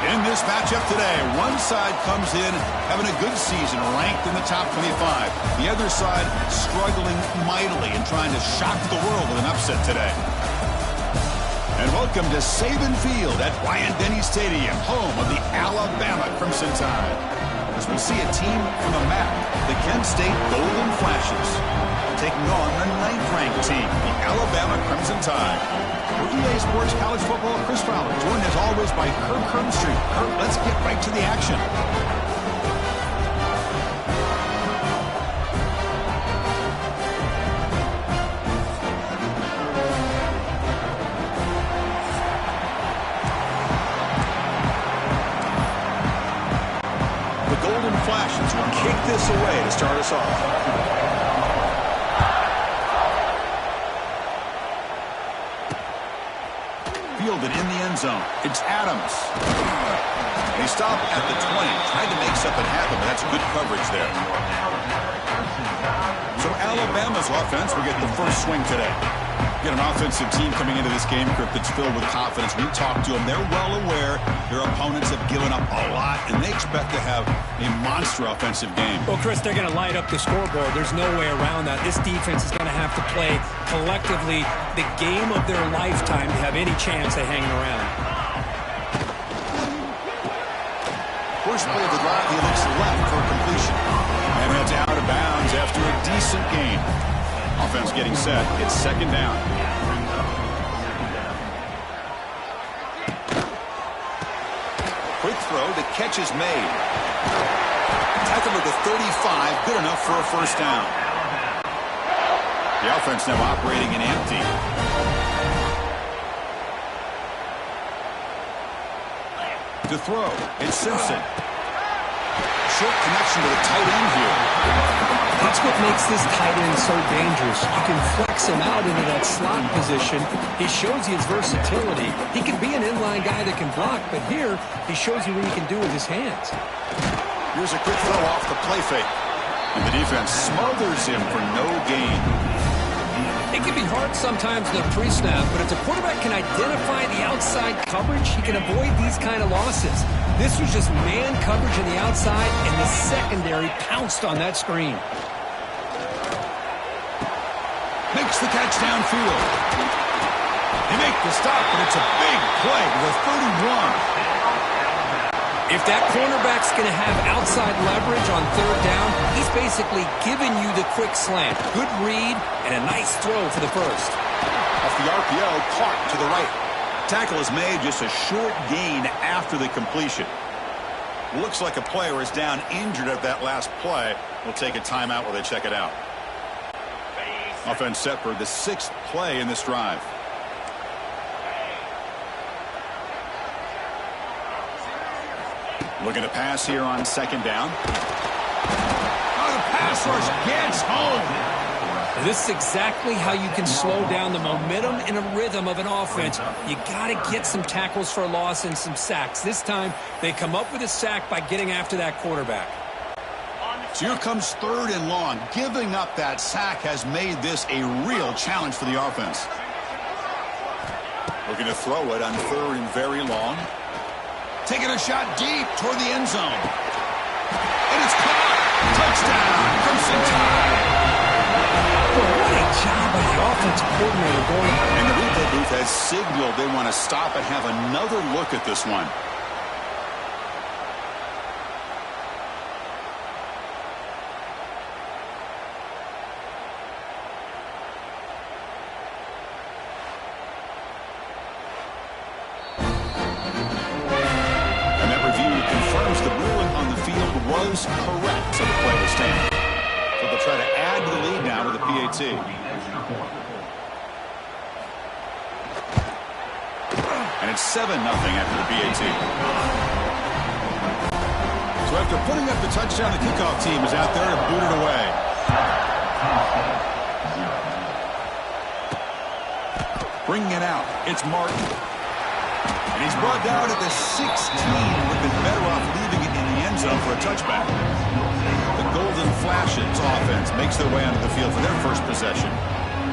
In this matchup today, one side comes in having a good season, ranked in the top 25. The other side struggling mightily and trying to shock the world with an upset today. And welcome to Saban Field at Bryant-Denny Stadium, home of the Alabama Crimson Tide. As we'll see a team from the map, the Kent State Golden Flashes, taking on the 9th-ranked team, the Alabama Crimson Tide. For EA Sports College Football, Chris Fowler, joined as always by Kirk Herbstreit. Kirk, let's get right to the action. The Golden Flashes will kick this away to start us off. Fielded in the end zone. It's Adams. They stop at the 20. Tried to make something happen, but that's good coverage there. So Alabama's offense will get the first swing today. Get an offensive team coming into this game, Grip, that's filled with confidence. We talked to them. They're well aware their opponents have given up a lot, and they expect to have a monster offensive game. Well, Chris, they're going to light up the scoreboard. There's no way around that. This defense is going to have to play collectively the game of their lifetime to have any chance at hanging around. First play of the drive, he looks left for completion. And that's out of bounds after a decent gain. Offense getting set. It's second down. Quick throw. The catch is made. Tackle to the 35. Good enough for a first down. The offense now operating in empty. To throw. It's Simpson. Short connection to the tight end here. That's what makes this tight end so dangerous. You can flex him out into that slot position. He shows you his versatility. He can be an inline guy that can block, but here he shows you what he can do with his hands. Here's a quick throw off the play fake. And the defense smothers him for no gain. It can be hard sometimes in the pre-snap, but if the quarterback can identify the outside coverage, he can avoid these kind of losses. This was just man coverage on the outside, and the secondary pounced on that screen. Makes the catch downfield. They make the stop, but it's a big play to the 31. If that cornerback's going to have outside leverage on third down, he's basically giving you the quick slant. Good read and a nice throw for the first. Off the RPO, caught to the right. Tackle is made, just a short gain after the completion. Looks like a player is down injured at that last play. We'll take a timeout while they check it out. Offense set for the 6th play in this drive. Looking to pass here on second down. Oh, the pass rush gets home. This is exactly how you can slow down the momentum and a rhythm of an offense. You got to get some tackles for a loss and some sacks. This time, they come up with a sack by getting after that quarterback. So here comes third and long. Giving up that sack has made this a real challenge for the offense. Looking to throw it on third and very long. Taking a shot deep toward the end zone. And it's caught. Touchdown, Crimson Tide. Well, what a job by the offensive coordinator going. And the replay booth has signaled they want to stop and have another look at this one. Correct, so the play will stand. So they'll try to add to the lead now with a PAT. And it's 7-0 after the PAT. So after putting up the touchdown, the kickoff team is out there to boot it away. Bringing it out, it's Martin. And he's brought down at the 16. Would have been better off leaving it in the end zone for a touchback. The Golden Flashes offense makes their way onto the field for their first possession.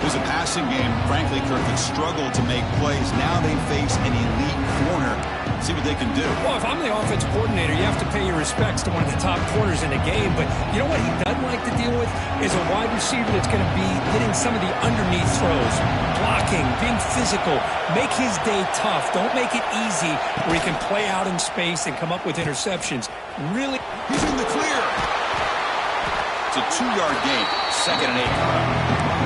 It was a passing game, frankly, Kirk, that struggled to make plays. Now they face an elite corner. See what they can do. Well, if I'm the offensive coordinator, you have to pay your respects to one of the top corners in the game. But you know what he doesn't like to deal with is a wide receiver that's going to be hitting some of the underneath throws, blocking, being physical. Make his day tough. Don't make it easy where he can play out in space and come up with interceptions. Really. He's in the clear. It's a 2-yard gain. 2nd and 8.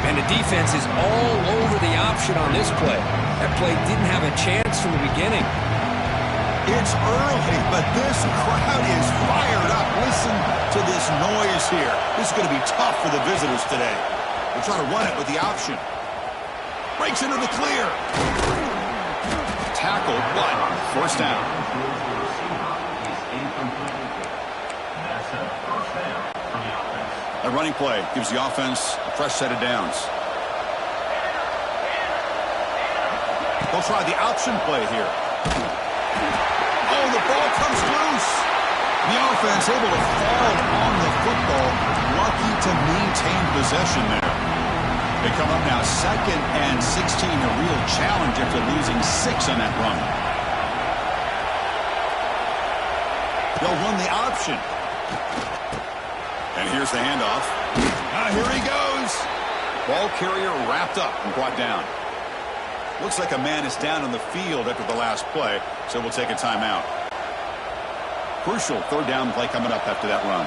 And the defense is all over the option on this play. That play didn't have a chance from the beginning. It's early, but this crowd is fired up. Listen to this noise here. This is going to be tough for the visitors today. They'll try to run it with the option. Breaks into the clear. Tackled, but first down. A running play gives the offense a fresh set of downs. They'll try the option play here. Oh, the ball comes loose. The offense able to fall on the football. Lucky to maintain possession there. They come up now 2nd and 16. A real challenge after losing 6 on that run. They'll run the option. And here's the handoff. Here he goes. Ball carrier wrapped up and brought down. Looks like a man is down on the field after the last play, so we'll take a timeout. Crucial 3rd down play coming up after that run.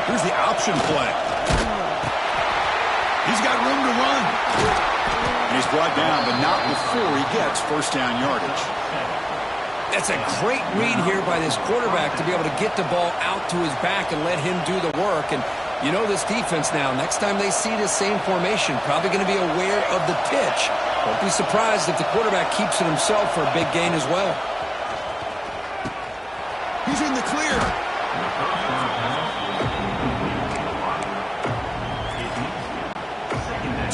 Here's the option play. He's got room to run. And he's brought down, but not before he gets first down yardage. That's a great read here by this quarterback to be able to get the ball out to his back and let him do the work. And you know this defense now, next time they see the same formation, probably going to be aware of the pitch. Don't be surprised if the quarterback keeps it himself for a big gain as well. He's in the clear.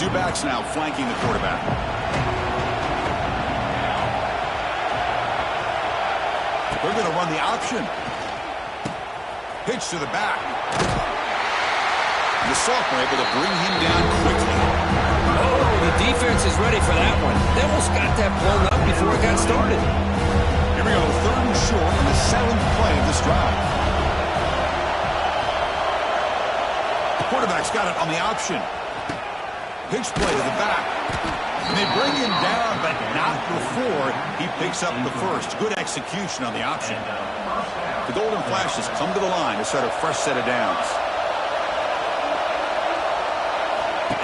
Two backs now flanking the quarterback. They're going to run the option. Pitch to the back. The sophomore able to bring him down quickly. Oh, the defense is ready for that one. They almost got that blown up before it got started. Here we go, 3rd and short on the 7th play of this drive. The quarterback's got it on the option. Pitch play to the back. And they bring him down, but not before he picks up the first. Good execution on the option. The Golden Flashes come to the line to start a fresh set of downs.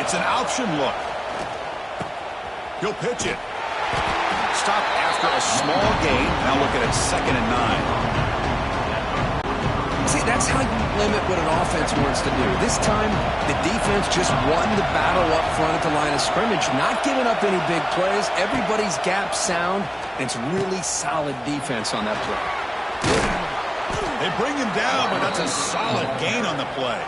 It's an option look. He'll pitch it. Stop after a small gain. Now look at it, 2nd and 9. See, that's how you limit what an offense wants to do. This time, the defense just won the battle up front at the line of scrimmage, not giving up any big plays. Everybody's gap sound, and it's really solid defense on that play. They bring him down, but that's a solid gain on the play.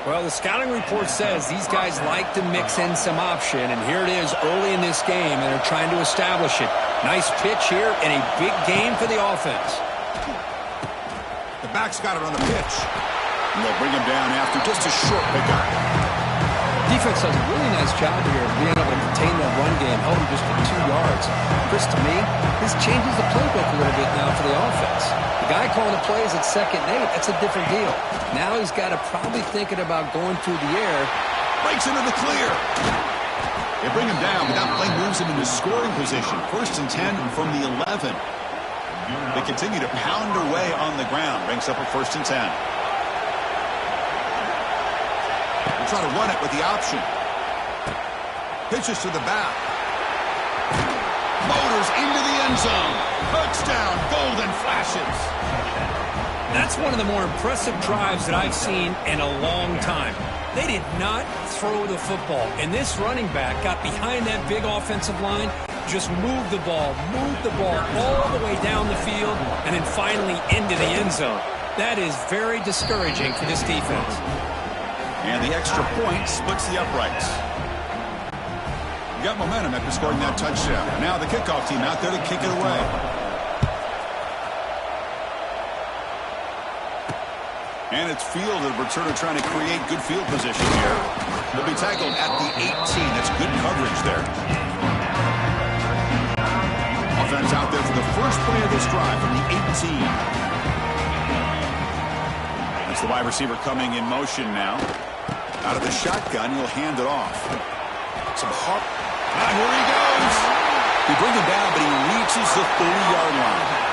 Well, the scouting report says these guys like to mix in some option, and here it is early in this game, and they're trying to establish it. Nice pitch here, and a big game for the offense. The back's got it on the pitch. And they'll bring him down after just a short pickup. Defense does a really nice job here of being able to contain that run game, held him just to 2 yards. Chris, to me, this changes the playbook a little bit now for the offense. The guy calling the plays at 2nd and 8, that's a different deal. Now he's got to probably thinking about going through the air. Breaks into the clear. They bring him down, but that play moves him into scoring position. 1st and 10 from the 11. They continue to pound away on the ground. Brings up a 1st and 10. They'll try to run it with the option. Pitches to the back. Motors into the end zone. Touchdown, Golden Flashes. That's one of the more impressive drives that I've seen in a long time. They did not throw the football, and this running back got behind that big offensive line, just moved the ball all the way down the field, and then finally into the end zone. That is very discouraging for this defense. And the extra point splits the uprights. You got momentum after scoring that touchdown. Now the kickoff team out there to kick it away. And it's Field, the returner, trying to create good field position here. He'll be tackled at the 18. That's good coverage there. Offense out there for the first play of this drive from the 18. That's the wide receiver coming in motion now. Out of the shotgun, he'll hand it off. Some hard. Now here he goes. He brings him down, but he reaches the 30-yard line.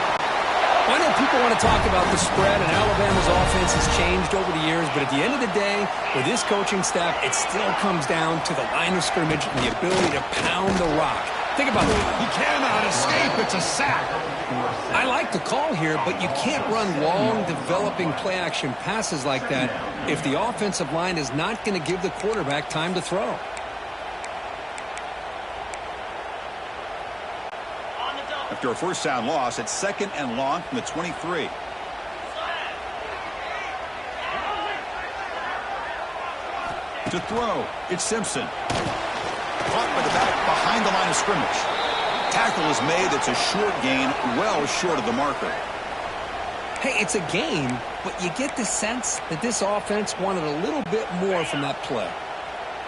I know people want to talk about the spread, and Alabama's offense has changed over the years, but at the end of the day, with this coaching staff, it still comes down to the line of scrimmage and the ability to pound the rock. Think about it. He cannot escape. It's a sack. I like the call here, but you can't run long, developing play-action passes like that if the offensive line is not going to give the quarterback time to throw. After a first down loss, it's 2nd and long from the 23. To throw, it's Simpson. Caught by the back behind the line of scrimmage. Tackle is made. It's a short gain, well short of the marker. Hey, it's a gain, but you get the sense that this offense wanted a little bit more from that play.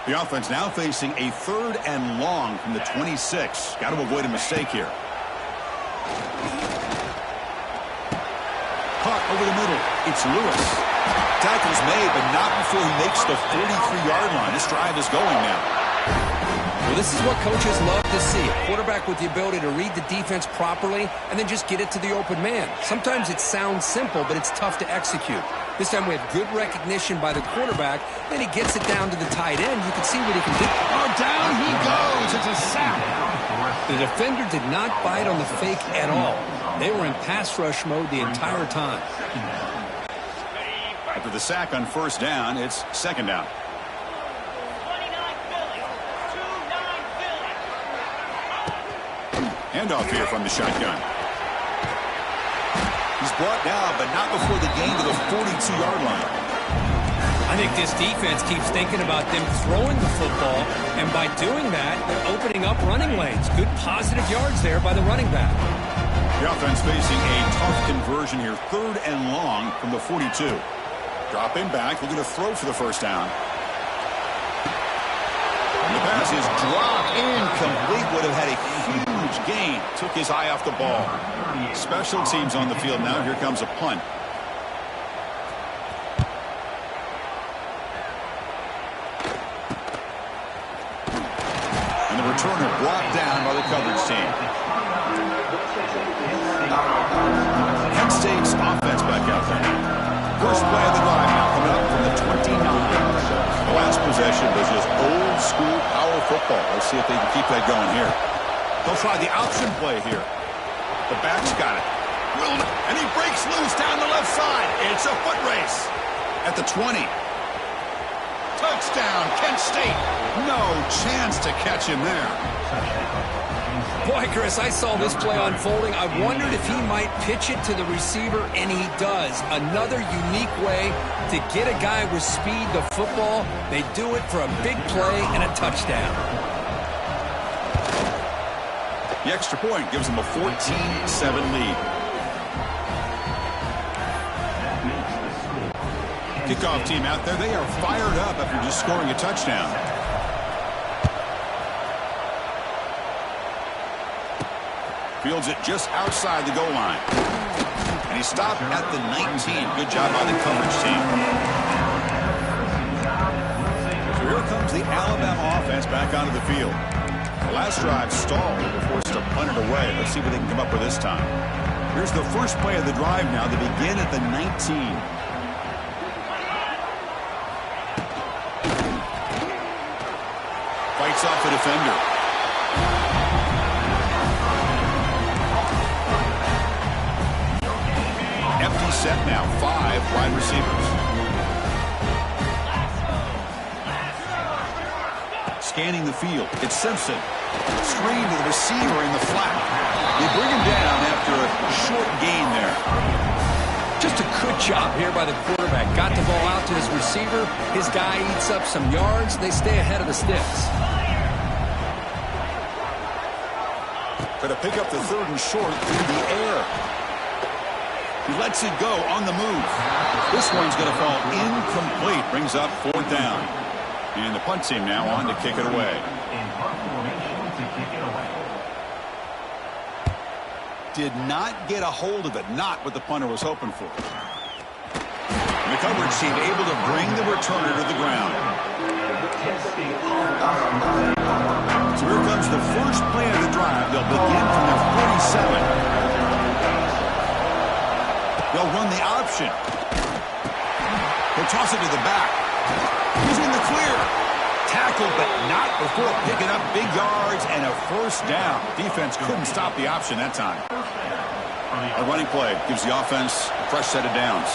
The offense now facing a 3rd and long from the 26. Got to avoid a mistake here. Caught over the middle. It's Lewis. Tackle's made, but not before he makes the 43-yard line. This drive is going now. Well, this is what coaches love to see. A quarterback with the ability to read the defense properly and then just get it to the open man. Sometimes it sounds simple, but it's tough to execute. This time we have good recognition by the quarterback. Then he gets it down to the tight end. You can see what he can do. Oh, down he goes. It's a sack. The defender did not bite on the fake at all. They were in pass rush mode the entire time. After the sack on first down, it's 2nd down. Handoff here from the shotgun. He's brought down, but not before the gain to the 42-yard line. I think this defense keeps thinking about them throwing the football, and by doing that, they're opening up running lanes. Good positive yards there by the running back. The offense facing a tough conversion here. 3rd and long from the 42. Dropping back, looking to throw for the first down. And the pass is dropped incomplete. Would have had a huge gain. Took his eye off the ball. Special teams on the field now. Here comes a punt. And the returner brought down by the coverage team. Kent State's offense back out there. First play of the drive now coming up from the 29. The last possession was just old school power football. Let's see if they can keep that going here. They'll try the option play here. The back's got it. And he breaks loose down the left side. It's a foot race at the 20. Touchdown, Kent State. No chance to catch him there. Boy, Chris, I saw this play unfolding. I wondered if he might pitch it to the receiver, and he does. Another unique way to get a guy with speed the football. They do it for a big play and a touchdown. The extra point gives them a 14-7 lead. Kickoff team out there, they are fired up after just scoring a touchdown. Fields it just outside the goal line. And he stopped at the 19. Good job by the coverage team. So here comes the Alabama offense back onto the field. The last drive stalled. They were forced to punt it away. Let's see what they can come up with this time. Here's the first play of the drive now. They begin at the 19. Fights off the defender. Empty set now. 5 wide receivers. Scanning the field. It's Simpson. Screen to the receiver in the flat. They bring him down after a short gain there. Just a good job here by the quarterback. Got the ball out to his receiver. His guy eats up some yards. They stay ahead of the sticks. Going to pick up the 3rd and short through the air. He lets it go on the move. This one's going to fall incomplete. Brings up 4th down. And the punt team now on to kick it away. Did not get a hold of it. Not what the punter was hoping for. And the coverage team able to bring the returner to the ground. So here comes the first play of the drive. They'll begin from their 47. They'll run the option. He'll toss it to the back. He's in the clear. Tackled, but not before picking up big yards and a 1st down. Defense couldn't stop the option that time. A running play gives the offense a fresh set of downs.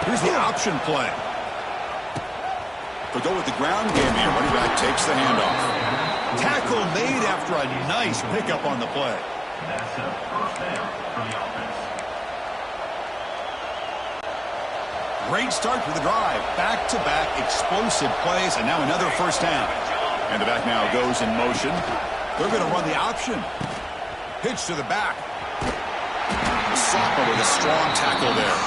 Here's the option play. They'll go with the ground game here. Running back takes the handoff. Tackle made after a nice pickup on the play. That's a 1st down for the offense. Great start to the drive. Back-to-back explosive plays, and now another 1st down. And the back now goes in motion. They're going to run the option. Pitch to the back. Sophomore with a strong tackle there.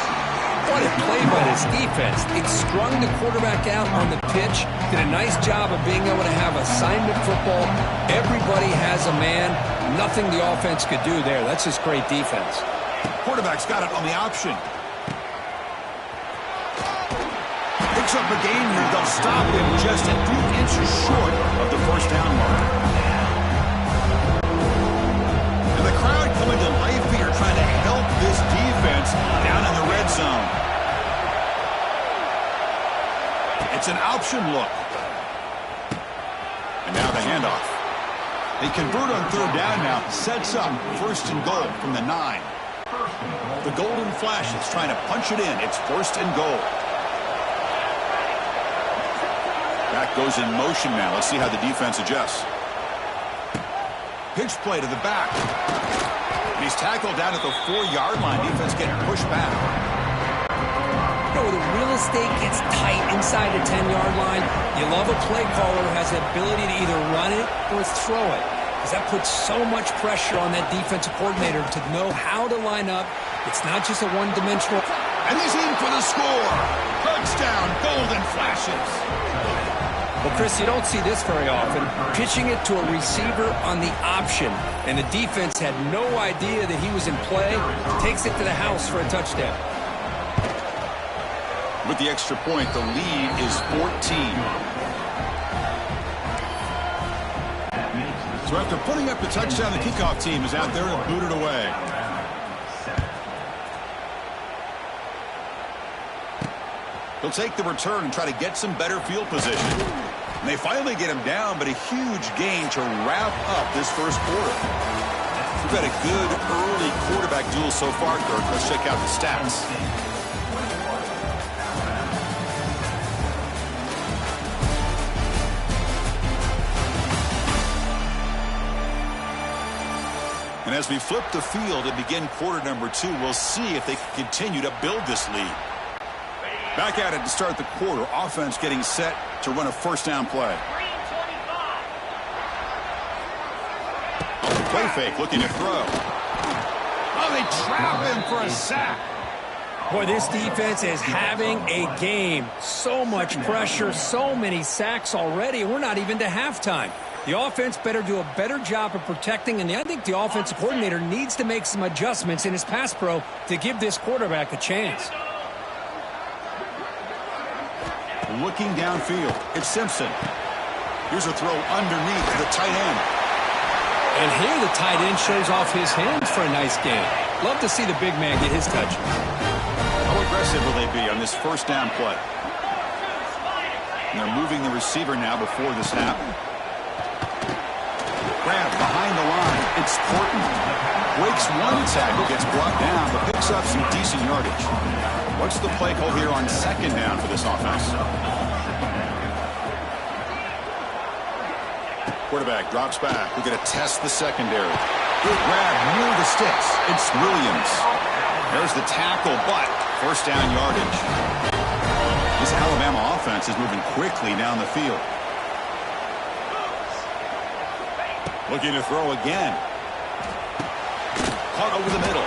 What a play by this defense. It strung the quarterback out on the pitch. Did a nice job of being able to have assignment football. Everybody has a man. Nothing the offense could do there. That's just great defense. Quarterback's got it on the option. Picks up a gain here. They'll stop him just a few inches short of the 1st down mark. And the crowd coming to life here trying to help this defense down in the red zone. It's an option look. And now the handoff. They convert on 3rd down now. Sets up 1st and goal from the 9. The golden flash is trying to punch it in. It's 1st and goal. Back goes in motion now. Let's see how the defense adjusts. Pitch play to the back. And he's tackled down at the 4-yard line. Defense getting pushed back. You know, the real estate gets tight inside the 10-yard line. You love a play caller who has the ability to either run it or throw it, because that puts so much pressure on that defensive coordinator to know how to line up. It's not just a one-dimensional. And he's in for the score. Touchdown, golden flashes. Well, Chris, you don't see this very often. Pitching it to a receiver on the option, and the defense had no idea that he was in play. Takes it to the house for a touchdown. With the extra point, the lead is 14. So after putting up the touchdown, the kickoff team is out there and booted away. They'll take the return and try to get some better field position. And they finally get him down, but a huge gain to wrap up this 1st quarter. We've got a good early quarterback duel so far, Kirk. Let's check out the stats. And as we flip the field and begin quarter number 2, we'll see if they can continue to build this lead. Back at it to start the quarter. Offense getting set to run a 1st down play. Play fake, looking to throw. Oh, they trap him for a sack. Boy, this defense is having a game. So much pressure, so many sacks already, and we're not even to halftime. The offense better do a better job of protecting, and I think the offensive coordinator needs to make some adjustments in his pass pro to give this quarterback a chance. Looking downfield, it's Simpson. Here's a throw underneath to the tight end. And here the tight end shows off his hands for a nice game. Love to see the big man get his touches. How aggressive will they be on this 1st down play? And they're moving the receiver now before the snap. Grab behind the line. It's Porton. Breaks one tackle, gets brought down, but picks up some decent yardage. What's the play call here on 2nd down for this offense? Quarterback drops back. We're going to test the secondary. Good grab near the sticks. It's Williams. There's the tackle, but 1st down yardage. This Alabama offense is moving quickly down the field. Looking to throw again. caught over the middle.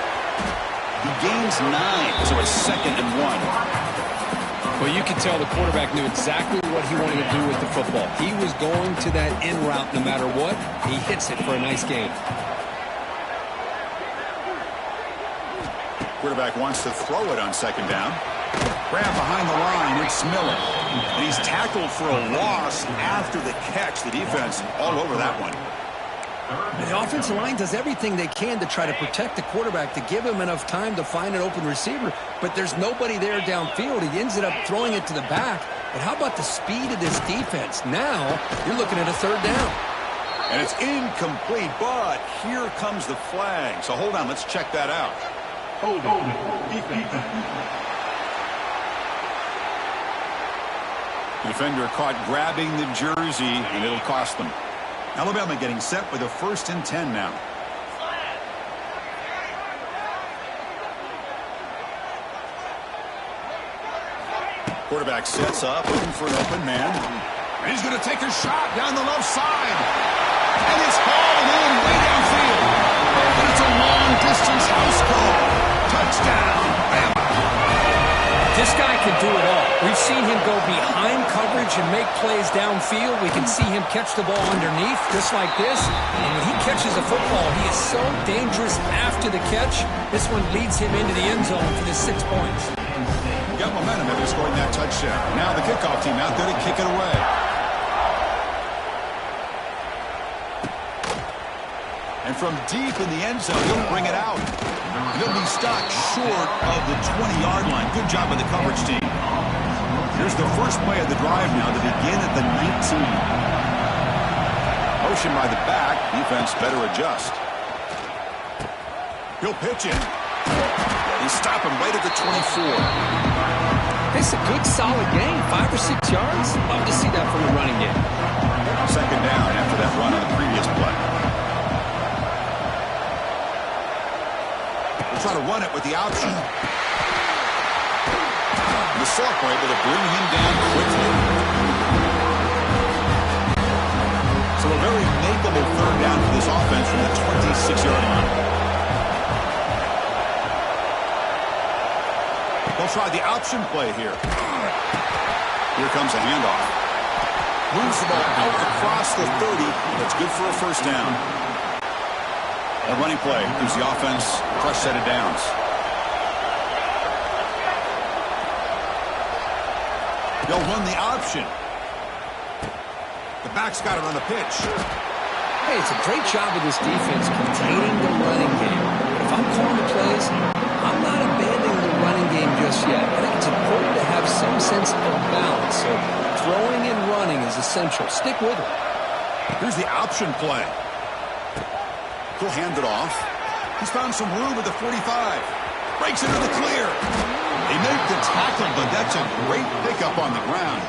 He gains 9, so it's 2nd and 1. Well, you can tell the quarterback knew exactly what he wanted to do with the football. He was going to that in route no matter what. He hits it for a nice gain. Quarterback wants to throw it on 2nd down. Grab behind the line, it's Miller. And he's tackled for a loss after the catch. The defense all over that one. The offensive line does everything they can to try to protect the quarterback, to give him enough time to find an open receiver, but there's nobody there downfield. He ends up throwing it to the back. But how about the speed of this defense? Now you're looking at a 3rd down. And it's incomplete, but here comes the flag. So hold on, let's check that out. Defender caught grabbing the jersey, and it'll cost them. Alabama getting set with a 1st and 10 now. Quarterback sets up, looking for an open man. And he's going to take a shot down the left side. And it's hauled in way downfield. And it's a long-distance house call. Touchdown, Bama. This guy can do it all. We've seen him go behind coverage and make plays downfield. We can see him catch the ball underneath, just like this. And when he catches a football, he is so dangerous after the catch. This one leads him into the end zone for the 6 points. Got momentum after scoring that touchdown. Now the kickoff team out there to kick it away. And from deep in the end zone, he'll bring it out. He'll be stopped short of the 20-yard line. Good job by the coverage team. Here's the first play of the drive now to begin at the 19. Motion by the back. Defense better adjust. He'll pitch it. They stop him right at the 24. It's a good, solid game. 5 or 6 yards. Love to see that from the running game. 2nd down after that run on the previous play. Try to run it with the option. The sophomore able to bring him down quickly. So a very makeable 3rd down for this offense from the 26-yard line. They'll try the option play here. Here comes a handoff. Moves the ball out across the 30. That's good for a 1st down. A running play gives the offense a fresh set of downs. They'll run the option. The back's got it on the pitch. Hey, it's a great job of this defense containing the running game. If I'm calling the plays, I'm not abandoning the running game just yet. I think it's important to have some sense of balance. So throwing and running is essential. Stick with it. Here's the option play. He'll hand it off. He's found some room at the 45. Breaks into the clear. They make the tackle, but that's a great pickup on the ground.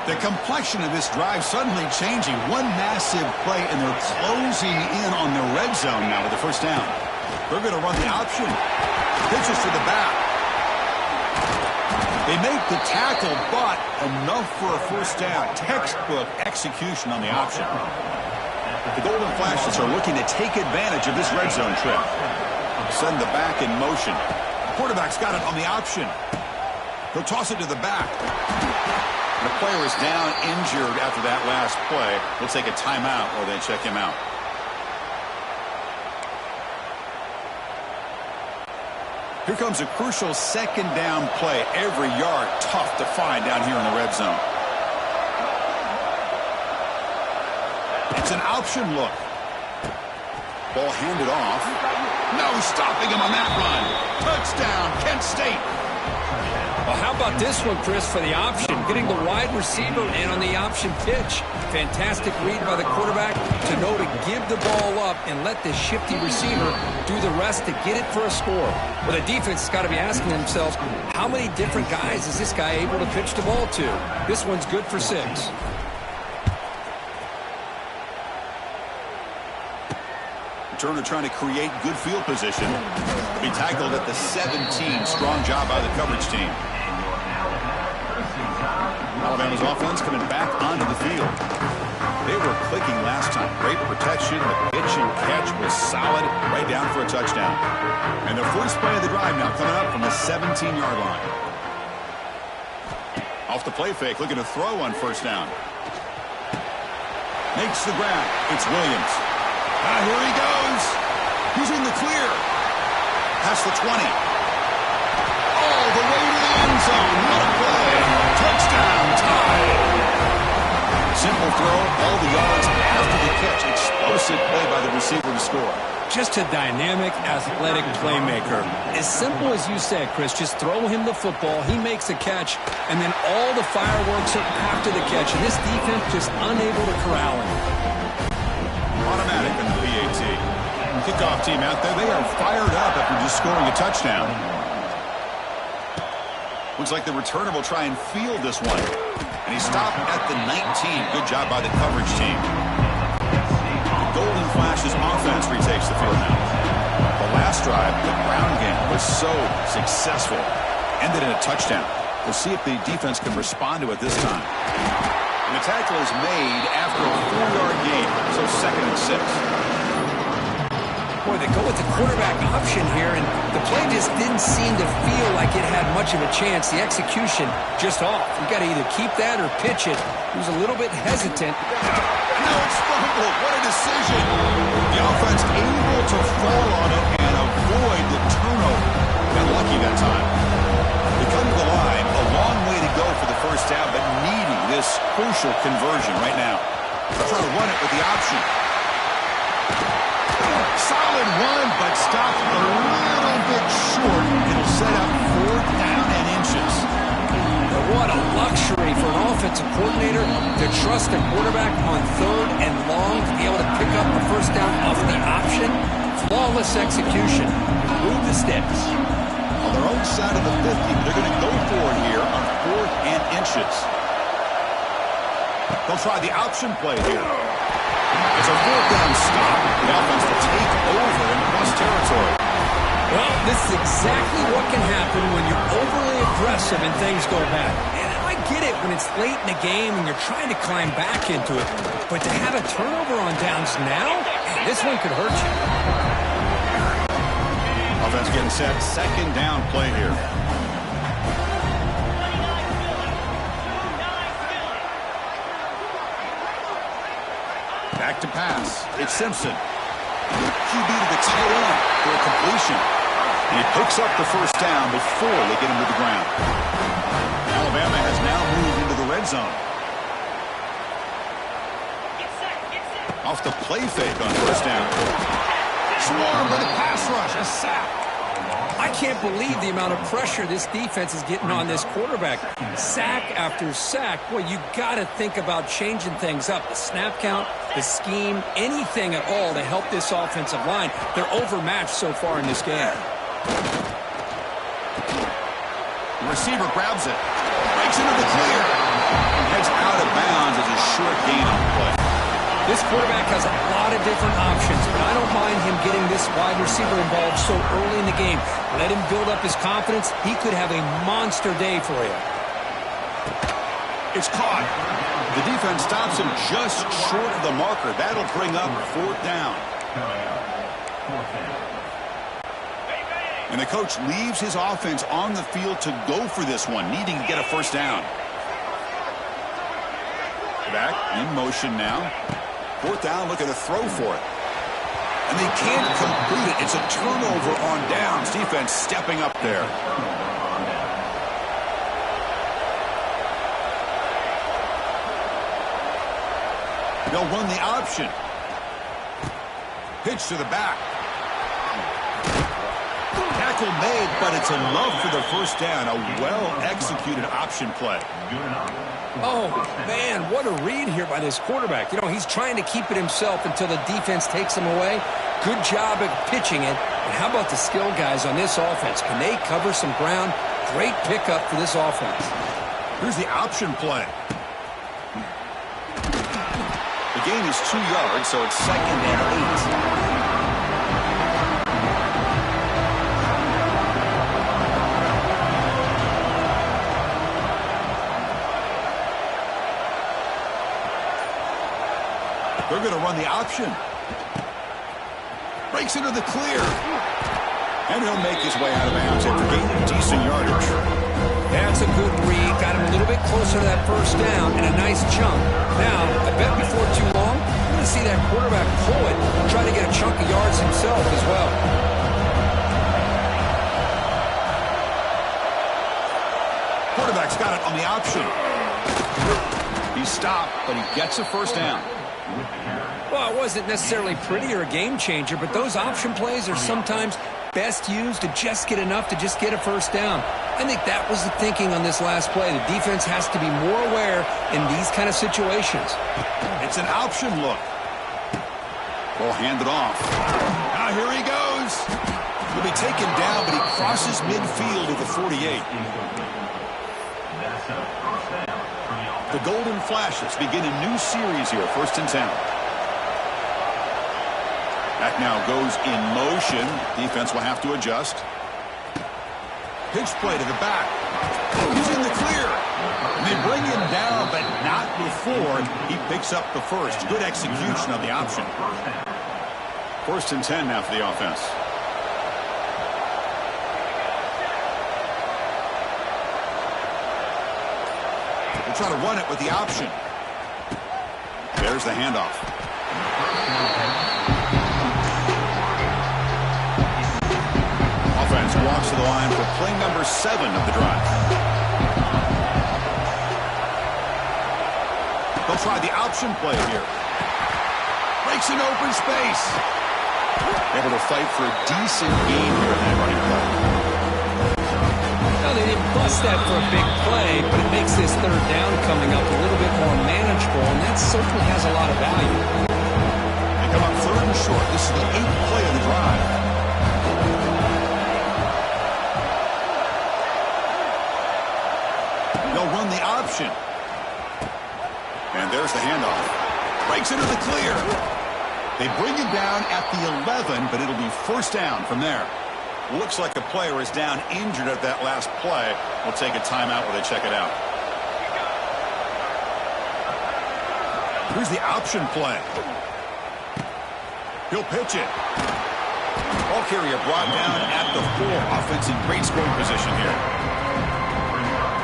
The complexion of this drive suddenly changing. One massive play, and they're closing in on the red zone now with the 1st down. They're going to run the option. Pitches to the back. They make the tackle, but enough for a 1st down. Textbook execution on the option. The Golden Flashes are looking to take advantage of this red zone trip. Send the back in motion. Quarterback's got it on the option. He'll toss it to the back. The player is down injured after that last play. We'll take a timeout or they check him out. Here comes a crucial 2nd down play. Every yard tough to find down here in the red zone. It's an option look. Ball handed off. No stopping him on that run. Touchdown, Kent State. Well, how about this one, Chris, for the option? Getting the wide receiver in on the option pitch. Fantastic read by the quarterback to know to give the ball up and let the shifty receiver do the rest to get it for a score. Well, the defense has got to be asking themselves, how many different guys is this guy able to pitch the ball to? This one's good for 6. Turner trying to create good field position. Be tackled at the 17. Strong job by the coverage team. Alabama's offense coming back onto the field. They were clicking last time. Great protection. The pitch and catch was solid. Right down for a touchdown. And the first play of the drive now coming up from the 17-yard line. Off the play fake, looking to throw on first down. Makes the grab. It's Williams. Here he goes. He's in the clear. Past the 20. All the way to the end zone. What a play. Touchdown tie. Simple throw, all the yards after the catch. Explosive play by the receiver to score. Just a dynamic, athletic playmaker. As simple as you said, Chris, just throw him the football, he makes a catch, and then all the fireworks are after the catch. And this defense just unable to corral him. Automatic in the PAT. Kickoff team out there, they are fired up after just scoring a touchdown. Looks like the returner will try and field this one. And he stopped at the 19. Good job by the coverage team. Golden Flash's offense retakes the field now. The last drive, the ground game, was so successful. Ended in a touchdown. We'll see if the defense can respond to it this time. And the tackle is made after a 4-yard gain, so 2nd and 6. Boy, they go with the quarterback option here, and the play just didn't seem to feel like it had much of a chance. The execution just off. You got to either keep that or pitch it. He was a little bit hesitant. No, it's fumbled. What a decision. The offense able to fall on it and avoid the turnover. Got lucky that time. They come to the line, a long way to go for the first down, but needing this crucial conversion right now. Try to run it with the option. Solid run, but stopped a little bit short. It'll set up 4th down and inches. What a luxury for an offensive coordinator to trust a quarterback on 3rd and long to be able to pick up the first down off the option. Flawless execution. Move the sticks. On their own side of the 50, they're going to go for it here on 4th and inches. They'll try the option play here. It's a 4th down stop. The offense will take over in plus territory. Well, this is exactly what can happen when you're overly aggressive and things go bad. And I get it when it's late in the game and you're trying to climb back into it. But to have a turnover on downs now, this one could hurt you. Offense getting set. 2nd down play here. Back to pass. It's Simpson. QB to the tight end for a completion. And he picks up the first down before they get him to the ground. Alabama has now moved into the red zone. Off the play fake on first down. Swarm with a pass rush. A sack. I can't believe the amount of pressure this defense is getting on this quarterback. Sack after sack. Boy, you got to think about changing things up. The snap count, the scheme, anything at all to help this offensive line. They're overmatched so far in this game. The receiver grabs it. Breaks into the clear. Heads out of bounds as a short gain on the play. This quarterback has a lot of different options, but I don't mind him getting this wide receiver involved so early in the game. Let him build up his confidence. He could have a monster day for you. It's caught. The defense stops him just short of the marker. That'll bring up 4th down. And the coach leaves his offense on the field to go for this one, needing to get a first down. Back in motion now. 4th down, looking to throw for it. And they can't complete it. It's a turnover on downs. Defense stepping up there. They'll run the option. Pitch to the back. Tackle made, but it's enough for the first down. A well-executed option play. Oh, man, what a read here by this quarterback. You know, he's trying to keep it himself until the defense takes him away. Good job at pitching it. And how about the skill guys on this offense? Can they cover some ground? Great pickup for this offense. Here's the option play. The gain is 2 yards, so it's 2nd and 8. They're going to run the option. Breaks into the clear. And he'll make his way out of bounds after gaining decent yardage. That's a good read. Got him a little bit closer to that first down and a nice jump. Now, I bet before too long, we're going to see that quarterback pull it and try to get a chunk of yards himself as well. Quarterback's got it on the option. He's stopped, but he gets a first down. Well, it wasn't necessarily pretty or a game changer, but those option plays are sometimes best used to just get enough to just get a first down. I think that was the thinking on this last play. The defense has to be more aware in these kind of situations. It's an option look. Ball handed off. Now here he goes. He'll be taken down, but he crosses midfield at the 48. The Golden Flashes begin a new series here, 1st and 10. That now goes in motion. Defense will have to adjust. Pitch play to the back. He's in the clear. And they bring him down, but not before he picks up the first. Good execution on the option. 1st and 10 now for the offense. We'll try to run it with the option. There's the handoff. Offense walks to the line for play number 7 of the drive. They'll try the option play here. Breaks an open space. Able to fight for a decent gain here in that running play. Now, they didn't bust that for a big play, but it makes this 3rd down coming up a little bit more manageable, and that certainly has a lot of value. They come up 3rd and short. This is the 8th play of the drive. They'll run the option. And there's the handoff. Breaks into the clear. They bring him down at the 11, but it'll be 1st down from there. Looks like a player is down injured at that last play. We'll take a timeout while they check it out. Here's the option play. He'll pitch it. Ball carrier brought down at the 4. Offense in great scoring position here.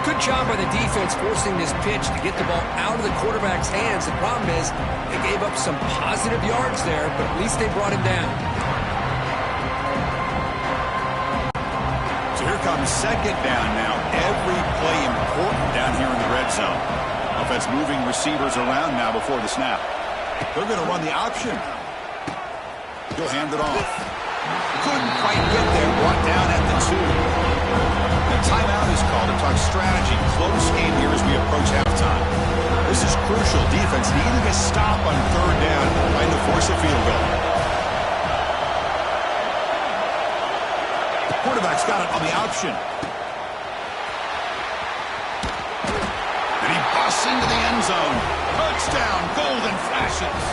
Good job by the defense forcing this pitch to get the ball out of the quarterback's hands. The problem is they gave up some positive yards there, but at least they brought him down. So here comes 2nd down now. Every play important down here in the red zone. Offense moving receivers around now before the snap. They're going to run the option. He'll hand it off. Couldn't quite get there. Brought down at the 2. The timeout is called to talk strategy. Close game here as we approach halftime. This is crucial. Defense needing a stop on 3rd down, trying to force a field goal. Quarterback's got it on the option. And he busts into the end zone. Touchdown, Golden Flashes.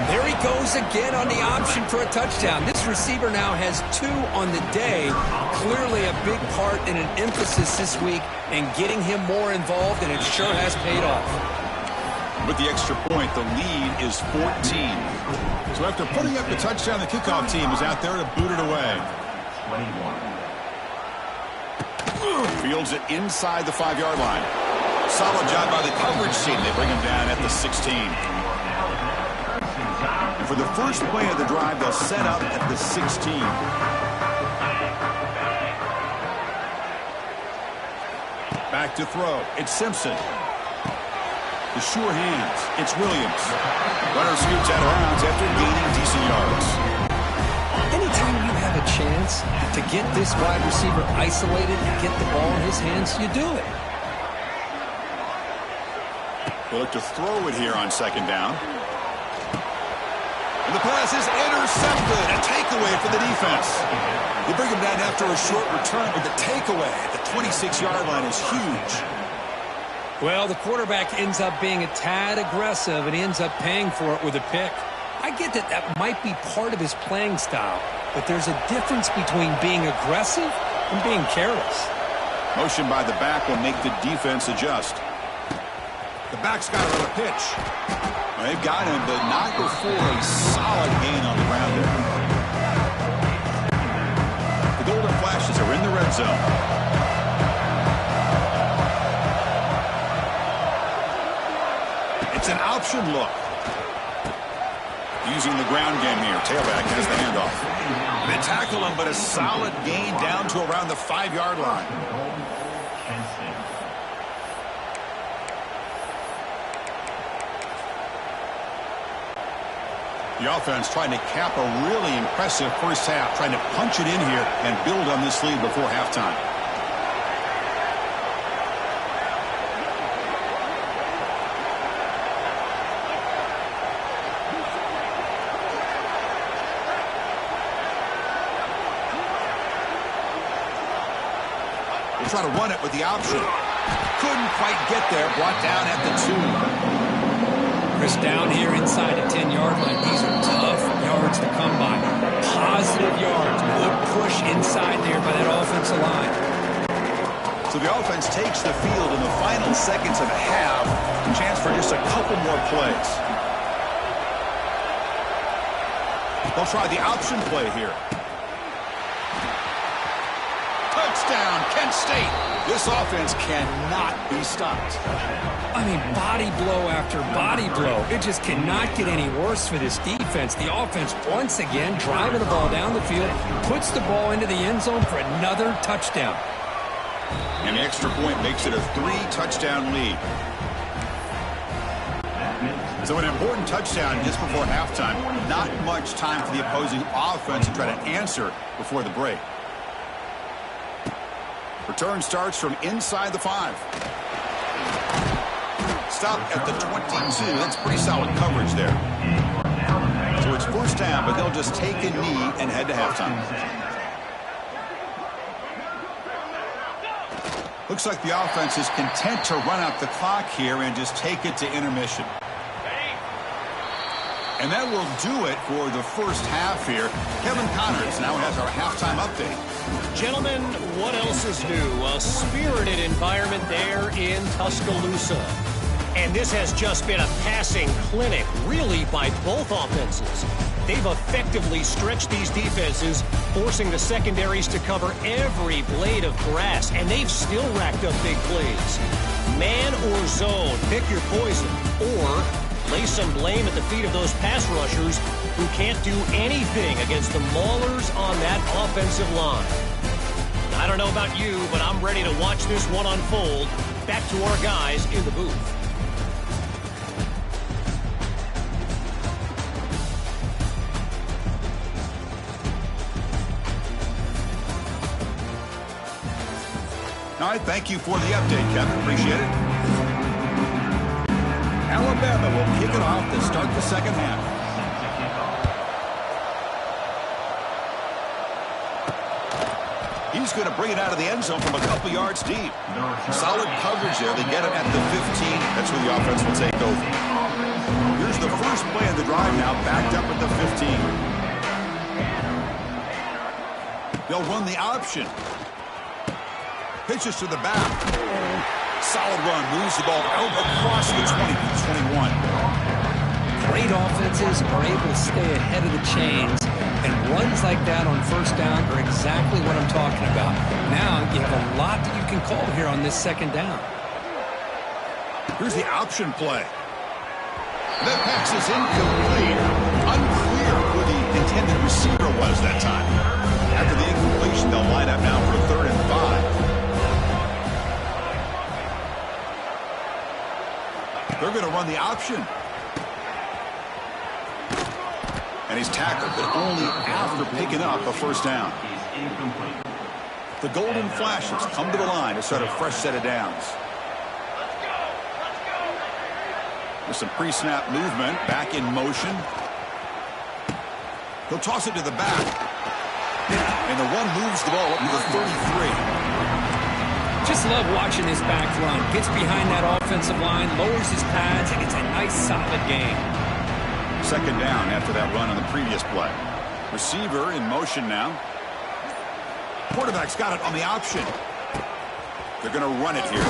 There he goes again on the option for a touchdown. This receiver now has 2 on the day. Clearly a big part and an emphasis this week in getting him more involved, and it sure has paid off. With the extra point, the lead is 14. So after putting up the touchdown, the kickoff team is out there to boot it away. 21. Fields it inside the 5-yard line. Solid job by the coverage team. They bring him down at the 16. For the first play of the drive, they'll set up at the 16. Back to throw. It's Simpson. The sure hands. It's Williams. Runner scoots out of bounds after gaining decent yards. Anytime you have a chance to get this wide receiver isolated and get the ball in his hands, you do it. They look to throw it here on 2nd down. And the pass is intercepted. A takeaway for the defense. They bring him down after a short return, but the takeaway at the 26-yard line is huge. Well, the quarterback ends up being a tad aggressive, and he ends up paying for it with a pick. I get that that might be part of his playing style, but there's a difference between being aggressive and being careless. Motion by the back will make the defense adjust. The back's got another pitch. They've got him, but not before a solid gain on the ground there. The Golden Flashes are in the red zone. It's an option look. Using the ground game here. Tailback has the handoff. They tackle him, but a solid gain down to around the 5-yard line. The offense trying to cap a really impressive first half, trying to punch it in here and build on this lead before halftime. We'll try to run it with the option. Couldn't quite get there, brought down at the 2. Chris, down here inside the 10-yard line, these are tough yards to come by. Positive yards. Good push inside there by that offensive line. So the offense takes the field in the final seconds of the half. A chance for just a couple more plays. They'll try the option play here. Touchdown, Kent State. This offense cannot be stopped. I mean, body blow after body blow. It just cannot get any worse for this defense. The offense, once again, driving the ball down the field, puts the ball into the end zone for another touchdown. And the extra point makes it a 3-touchdown lead. So an important touchdown just before halftime. Not much time for the opposing offense to try to answer before the break. Return starts from inside the 5. Stop at the 22. That's pretty solid coverage there. So it's first down, but they'll just take a knee and head to halftime. Looks like the offense is content to run out the clock here and just take it to intermission. And that will do it for the first half here. Kevin Connors now has our halftime update. Gentlemen, what else is new? A spirited environment there in Tuscaloosa. And this has just been a passing clinic, really, by both offenses. They've effectively stretched these defenses, forcing the secondaries to cover every blade of grass, and they've still racked up big plays. Man or zone, pick your poison, or lay some blame at the feet of those pass rushers who can't do anything against the maulers on that offensive line. I don't know about you, but I'm ready to watch this one unfold. Back to our guys in the booth. All right, thank you for the update, Kevin. Appreciate it. Alabama will kick it off to start the second half. He's going to bring it out of the end zone from a couple yards deep. Solid coverage there. They get him at the 15. That's where the offense will take over. Here's the first play of the drive now, backed up at the 15. They'll run the option. Pitches to the back. Solid run. Moves the ball out across the 20-21. Great offenses are able to stay ahead of the chains, and runs like that on first down are exactly what I'm talking about. Now you have a lot that you can call here on this second down. Here's the option play. That pass is incomplete. Unclear who the intended receiver was that time. After the incompletion, they'll line up now for a 3rd and 5. They're going to run the option. And he's tackled, but only after picking up a first down. The Golden Flashes come to the line to start a fresh set of downs. With some pre-snap movement, back in motion. He'll toss it to the back. And the one moves the ball up to the 33. Just love watching this back run. Gets behind that offensive line, lowers his pads, and it's a nice solid gain. Second down after that run on the previous play. Receiver in motion now. Quarterback's got it on the option. They're going to run it here.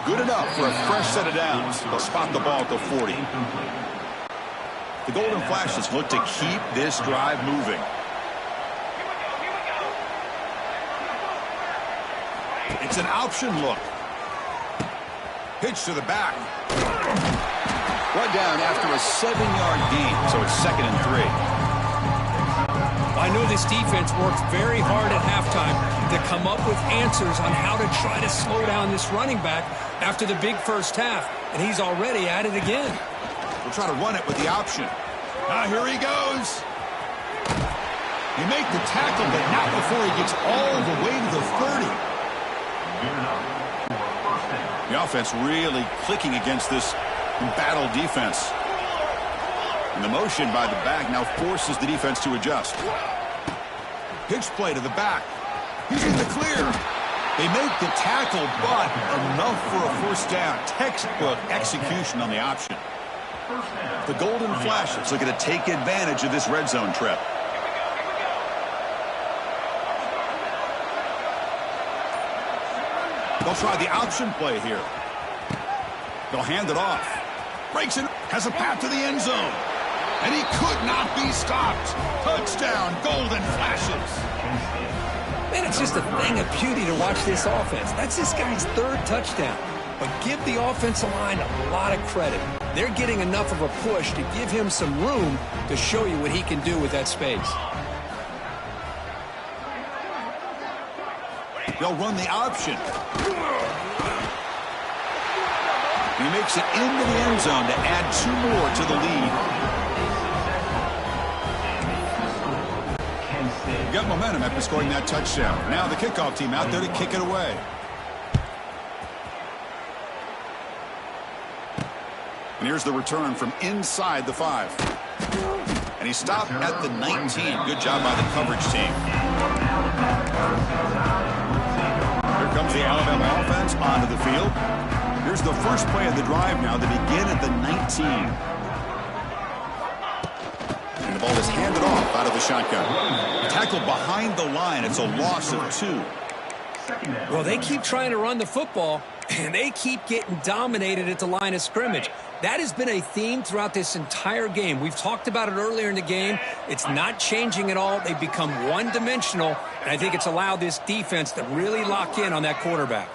Good enough for a fresh set of downs. They'll spot the ball at the 40. The Golden Flashes look to keep this drive moving. It's an option look. Pitch to the back. Brought down after a 7-yard gain, so it's 2nd and 3. I know this defense worked very hard at halftime to come up with answers on how to try to slow down this running back after the big first half, and he's already at it again. We'll try to run it with the option. Now here he goes. He make the tackle, but not before he gets all the way to the 30. The offense really clicking against this embattled defense. And the motion by the back now forces the defense to adjust. Pitch play to the back. He's in the clear. They make the tackle, but enough for a first down. Textbook execution on the option. The Golden Flashes looking to take advantage of this red zone trip. They'll try the option play here. They'll hand it off. Breaks it. Has a path to the end zone. And he could not be stopped. Touchdown, Golden Flashes. Man, it's just a thing of beauty to watch this offense. That's this guy's 3rd touchdown. But give the offensive line a lot of credit. They're getting enough of a push to give him some room to show you what he can do with that space. They'll run the option. He makes it into the end zone to add 2 more to the lead. Got momentum after scoring that touchdown. Now the kickoff team out there to kick it away. And here's the return from inside the 5. And he stopped at the 19. Good job by the coverage team. Here comes the Alabama offense onto the field. Here's the first play of the drive now to begin at the 19. And the ball is handed off out of the shotgun. Tackled behind the line. It's a loss of 2. Well, they keep trying to run the football, and they keep getting dominated at the line of scrimmage. That has been a theme throughout this entire game. We've talked about it earlier in the game. It's not changing at all. They've become one-dimensional, and I think it's allowed this defense to really lock in on that quarterback.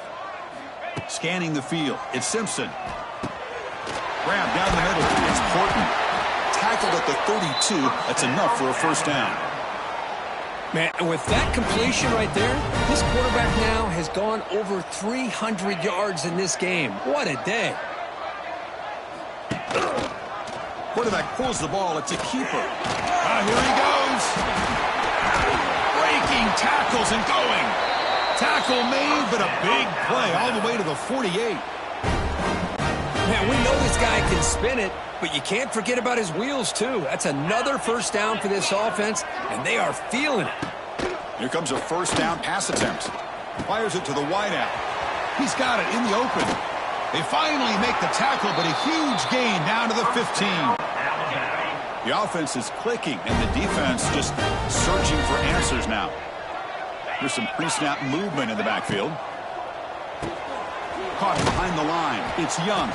Scanning the field. It's Simpson. Grab down the middle. It's Porton. Tackled at the 32. That's enough for a first down. Man, and with that completion right there, this quarterback now has gone over 300 yards in this game. What a day. Quarterback pulls the ball. It's a keeper. Here he goes. Breaking tackles and going. Tackle made, but a big play all the way to the 48. Man, we know this guy can spin it, but you can't forget about his wheels, too. That's another first down for this offense, and they are feeling it. Here comes a first down pass attempt. Fires it to the wideout. He's got it in the open. They finally make the tackle, but a huge gain down to the 15. The offense is clicking, and the defense just searching for answers now. There's some pre-snap movement in the backfield. Caught behind the line. It's Young.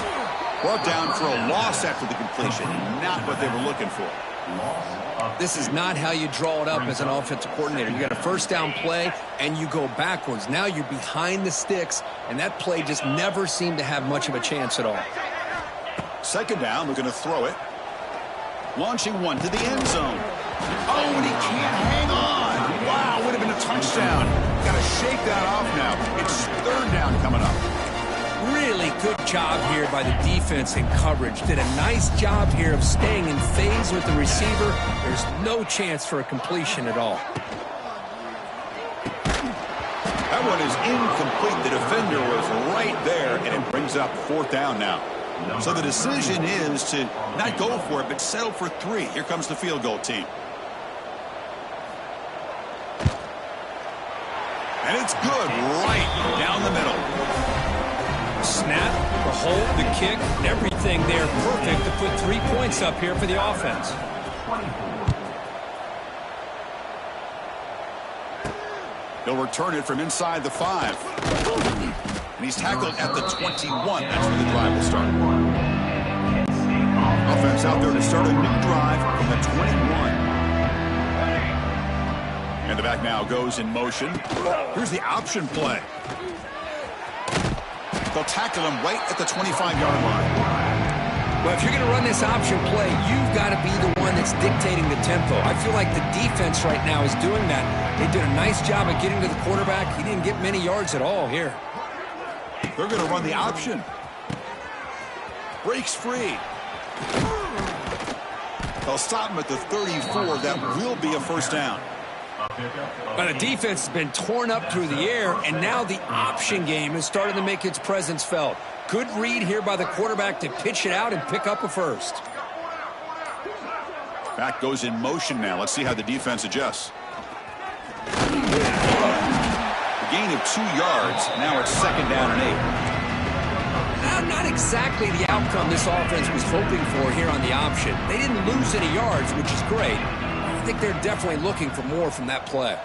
Brought down for a loss after the completion. Not what they were looking for. This is not how you draw it up as an offensive coordinator. You got a first down play, and you go backwards. Now you're behind the sticks, and that play just never seemed to have much of a chance at all. Second down, looking to throw it. Launching one to the end zone. Oh, and he can't hang on. Wow, would have been a touchdown. Got to shake that off now. It's third down coming up. Really good job here by the defense in coverage. Did a nice job here of staying in phase with the receiver. There's no chance for a completion at all. That one is incomplete. The defender was right there, and it brings up fourth down now. So the decision is to not go for it, but settle for 3. Here comes the field goal team. And it's good right down the middle. Snap, the hold, the kick, everything there perfect to put 3 points up here for the offense. They'll return it from inside the 5. And he's tackled at the 21. That's where the drive will start. Offense out there to start a new drive from the 21. And the back now goes in motion. Here's the option play. They'll tackle him right at the 25-yard line. Well, if you're going to run this option play, you've got to be the one that's dictating the tempo. I feel like the defense right now is doing that. They did a nice job of getting to the quarterback. He didn't get many yards at all here. They're going to run the option. Breaks free. They'll stop him at the 34. That will be a first down. Well, the defense has been torn up through the air, and now the option game is starting to make its presence felt. Good read here by the quarterback to pitch it out and pick up a first. Back goes in motion now. Let's see how the defense adjusts. A gain of 2 yards. Now it's second down and 8. Not exactly the outcome this offense was hoping for here on the option. They didn't lose any yards, which is great. I think they're definitely looking for more from that play.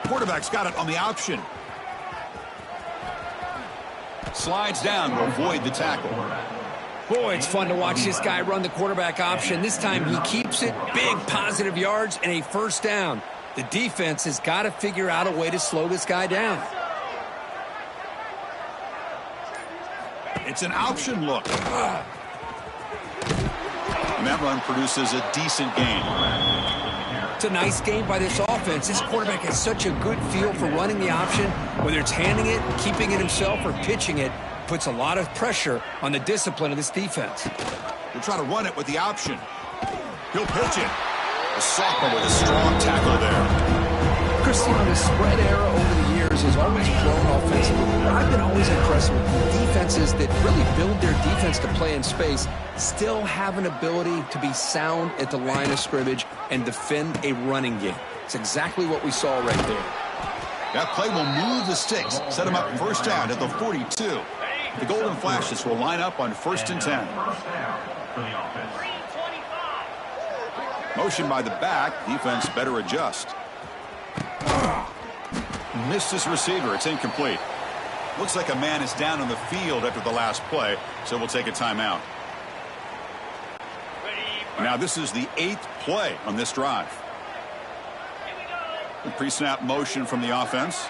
Quarterback's got it on the option. Slides down to avoid the tackle. Boy, it's fun to watch this guy run the quarterback option. This time he keeps it, big positive yards, and a first down. The defense has got to figure out a way to slow this guy down. It's an option look. And that run produces a decent gain. It's a nice game by this offense. This quarterback has such a good feel for running the option. Whether it's handing it, keeping it himself, or pitching it, puts a lot of pressure on the discipline of this defense. We'll try to run it with the option. He'll pitch it. The sophomore with a strong tackle there. Christian, the spread era over the years has always grown offensively. But I've been always impressed with defenses that really build their defense to play in space, still have an ability to be sound at the line of scrimmage and defend a running game. It's exactly what we saw right there. That play will move the sticks, set him up first down at the 42. The Golden Flashes will line up on 1st and 10. Motion by the back. Defense better adjust. Missed his receiver. It's incomplete. Looks like a man is down on the field after the last play, so we'll take a timeout. Now this is the 8th play on this drive. Pre-snap motion from the offense.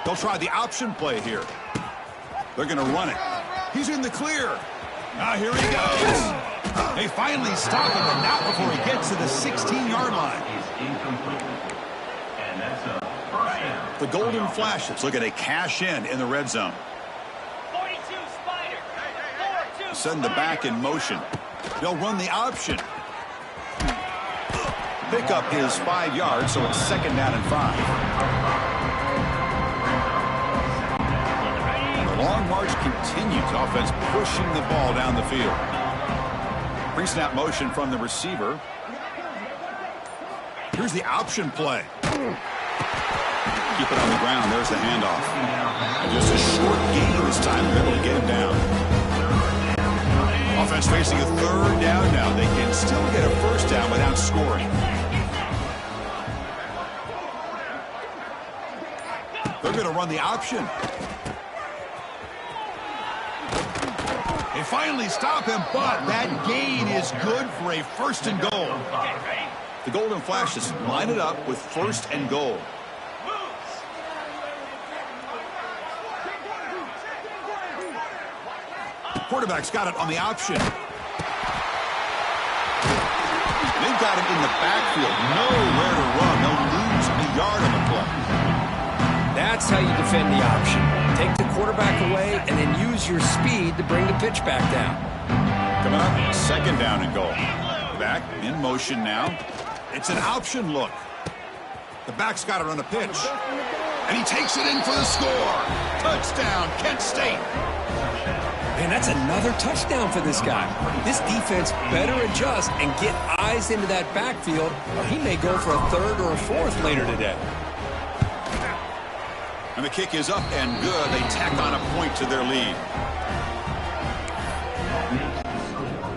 They'll try the option play here. They're going to run it. He's in the clear. Now here he goes. They finally stop him, but not before he gets to the 16-yard line. The Golden Flashes looking to cash in the red zone. Send the back in motion. They'll run the option. Pickup is 5 yards, so it's second down and 5. The long march continues. Offense pushing the ball down the field. Pre-snap motion from the receiver. Here's the option play. Keep it on the ground. There's the handoff. And just a short gain this time. They're able to get him down. Offense facing a third down now. They can still get a first down without scoring. They're going to run the option. They finally stop him, but that gain is good for a 1st and goal. The Golden Flashes line it up with 1st and goal. Quarterback's got it on the option. They've got him in the backfield. Nowhere to run. They'll lose a yard on the play. That's how you defend the option. Take the quarterback away and then use your speed to bring the pitch back down. Coming up, second down and goal. Back in motion now. It's an option look. The back's got it on a pitch. And he takes it in for the score. Touchdown, Kent State. Man, that's another touchdown for this guy. This defense better adjust and get eyes into that backfield, or he may go for a 3rd or a 4th later today. And the kick is up and good. They tack on a point to their lead.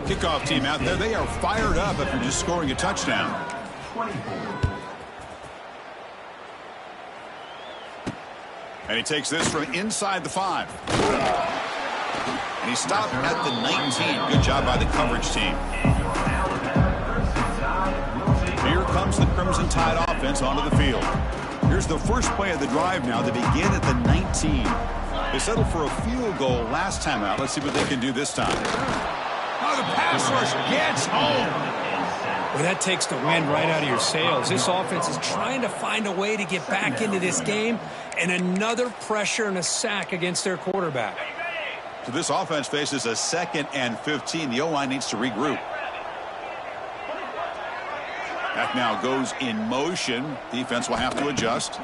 Kickoff team out there. They are fired up after just scoring a touchdown. And he takes this from inside the 5. And he stopped at the 19. Good job by the coverage team. Here comes the Crimson Tide offense onto the field. Here's the first play of the drive now. They begin at the 19. They settled for a field goal last time out. Let's see what they can do this time. Oh, the pass rush gets home. Well, that takes the wind right out of your sails. This offense is trying to find a way to get back into this game, and another pressure and a sack against their quarterback. So this offense faces a 2nd and 15. The O-line needs to regroup. That now goes in motion. Defense will have to adjust.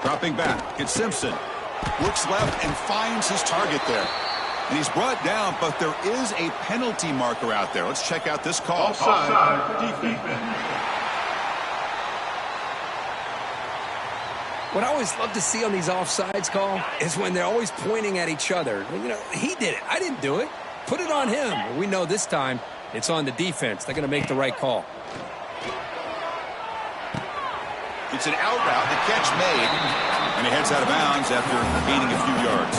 Dropping back. It's Simpson. Looks left and finds his target there. And he's brought down, but there is a penalty marker out there. Let's check out this call. Offside defense. What I always love to see on these offsides call is when they're always pointing at each other. You know, he did it. I didn't do it. Put it on him. Well, we know this time it's on the defense. They're going to make the right call. It's an out route. The catch made. And he heads out of bounds after gaining a few yards.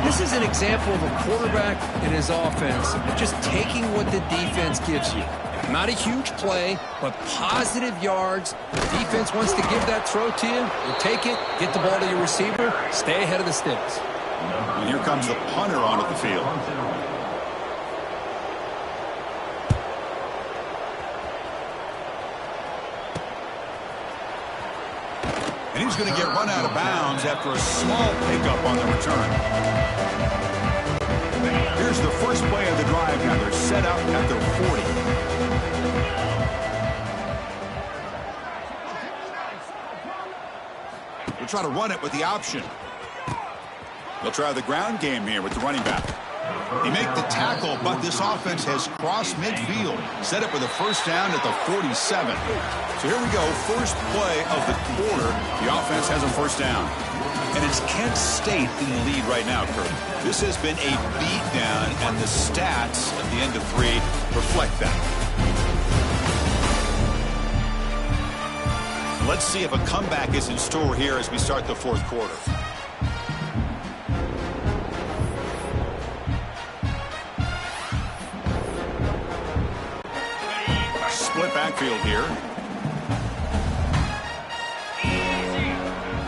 This is an example of a quarterback and his offense just taking what the defense gives you. Not a huge play, but positive yards. The defense wants to give that throw to you. You take it, get the ball to your receiver, stay ahead of the sticks. And here comes the punter onto the field. And he's going to get run out of bounds after a small pickup on the return. Here's the first play of the drive now. They're set up at their 40. They'll try to run it with the option. They'll try the ground game here with the running back. They make the tackle, but this offense has crossed midfield. Set up with a first down at the 47. So here we go, first play of the quarter. The offense has a first down. And it's Kent State in the lead right now, Kurt. This has been a beatdown, and the stats at the end of 3 reflect that. Let's see if a comeback is in store here as we start the 4th quarter. Split backfield here.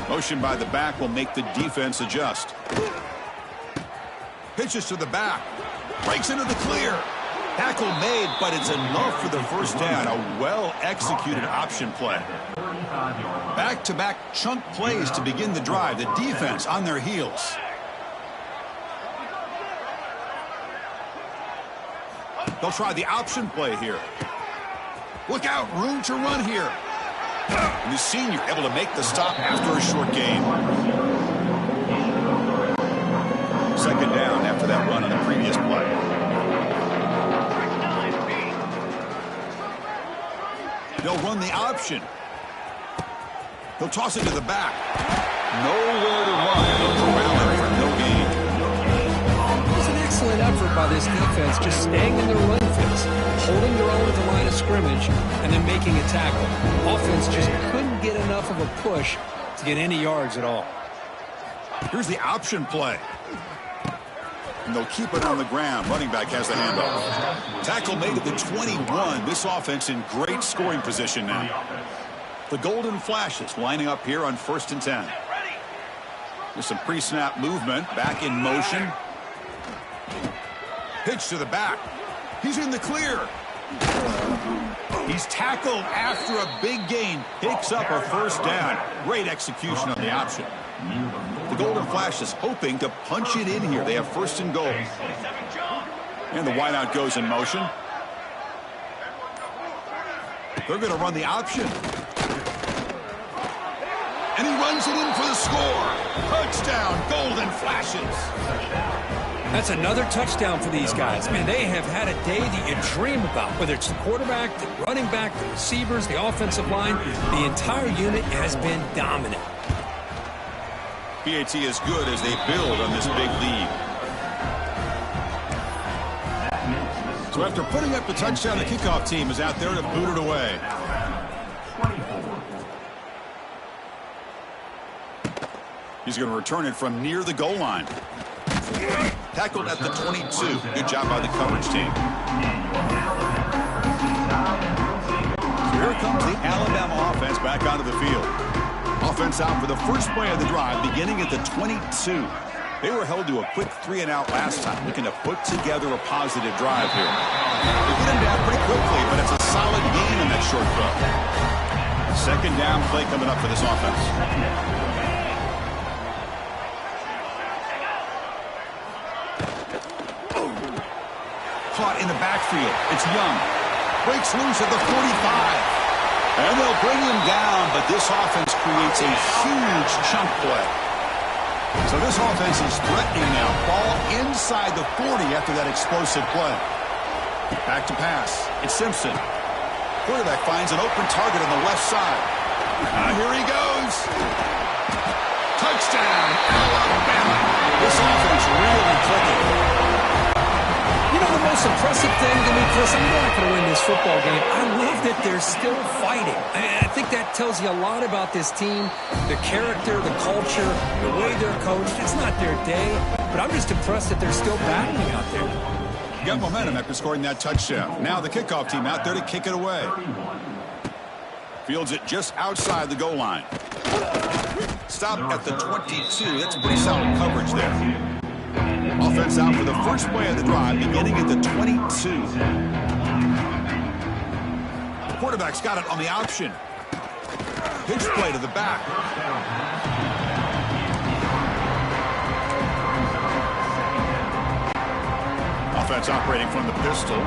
Motion by the back will make the defense adjust. Pitches to the back. Breaks into the clear. Tackle made, but it's enough for the first down. A well-executed option play. Back-to-back chunk plays to begin the drive. The defense on their heels. They'll try the option play here. Look out, room to run here. And the senior able to make the stop after a short gain. Second down after that run on the previous play. They'll run the option. They'll toss it to the back. Nowhere to run. They'll corral it for no gain. It was an excellent effort by this defense, just staying in their run fits, holding their own at the line of scrimmage, and then making a tackle. Offense just couldn't get enough of a push to get any yards at all. Here's the option play. And they'll keep it on the ground. Running back has the handoff. Tackle made at the 21. This offense in great scoring position now. The Golden Flashes lining up here on 1st and 10. There's some pre-snap movement. Back in motion. Pitch to the back. He's in the clear. He's tackled after a big gain. Takes up a first down. Great execution on the option. The Golden Flashes hoping to punch it in here. They have 1st and goal. And the wideout goes in motion. They're going to run the option. And he runs it in for the score. Touchdown, Golden Flashes. That's another touchdown for these guys. Man, they have had a day that you dream about, whether it's the quarterback, the running back, the receivers, the offensive line. The entire unit has been dominant. PAT is good as they build on this big lead. So after putting up the touchdown, the kickoff team is out there to boot it away. He's going to return it from near the goal line. Tackled at the 22. Good job by the coverage team. So here comes the Alabama offense back onto the field. Offense out for the first play of the drive, beginning at the 22. They were held to a quick 3-and-out last time, looking to put together a positive drive here. They get him down pretty quickly, but it's a solid gain in that short throw. Second down play coming up for this offense. Caught in the backfield. It's Young. Breaks loose at the 45. And they'll bring him down, but this offense creates a huge chunk play. So this offense is threatening now. Ball inside the 40 after that explosive play. Back to pass. It's Simpson. Quarterback finds an open target on the left side. Here he goes. Touchdown, Alabama. This offense really clicking. You know, the most impressive thing to me, Chris, I'm not going to win this football game. I love that they're still fighting. I think that tells you a lot about this team, the character, the culture, the way they're coached. It's not their day, but I'm just impressed that they're still battling out there. Got momentum after scoring that touchdown. Now the kickoff team out there to kick it away. Fields it just outside the goal line. Stop at the 22. That's pretty solid coverage there. Offense out for the first play of the drive, beginning at the 22. The quarterback's got it on the option. Pitch play to the back. Offense operating from the pistol.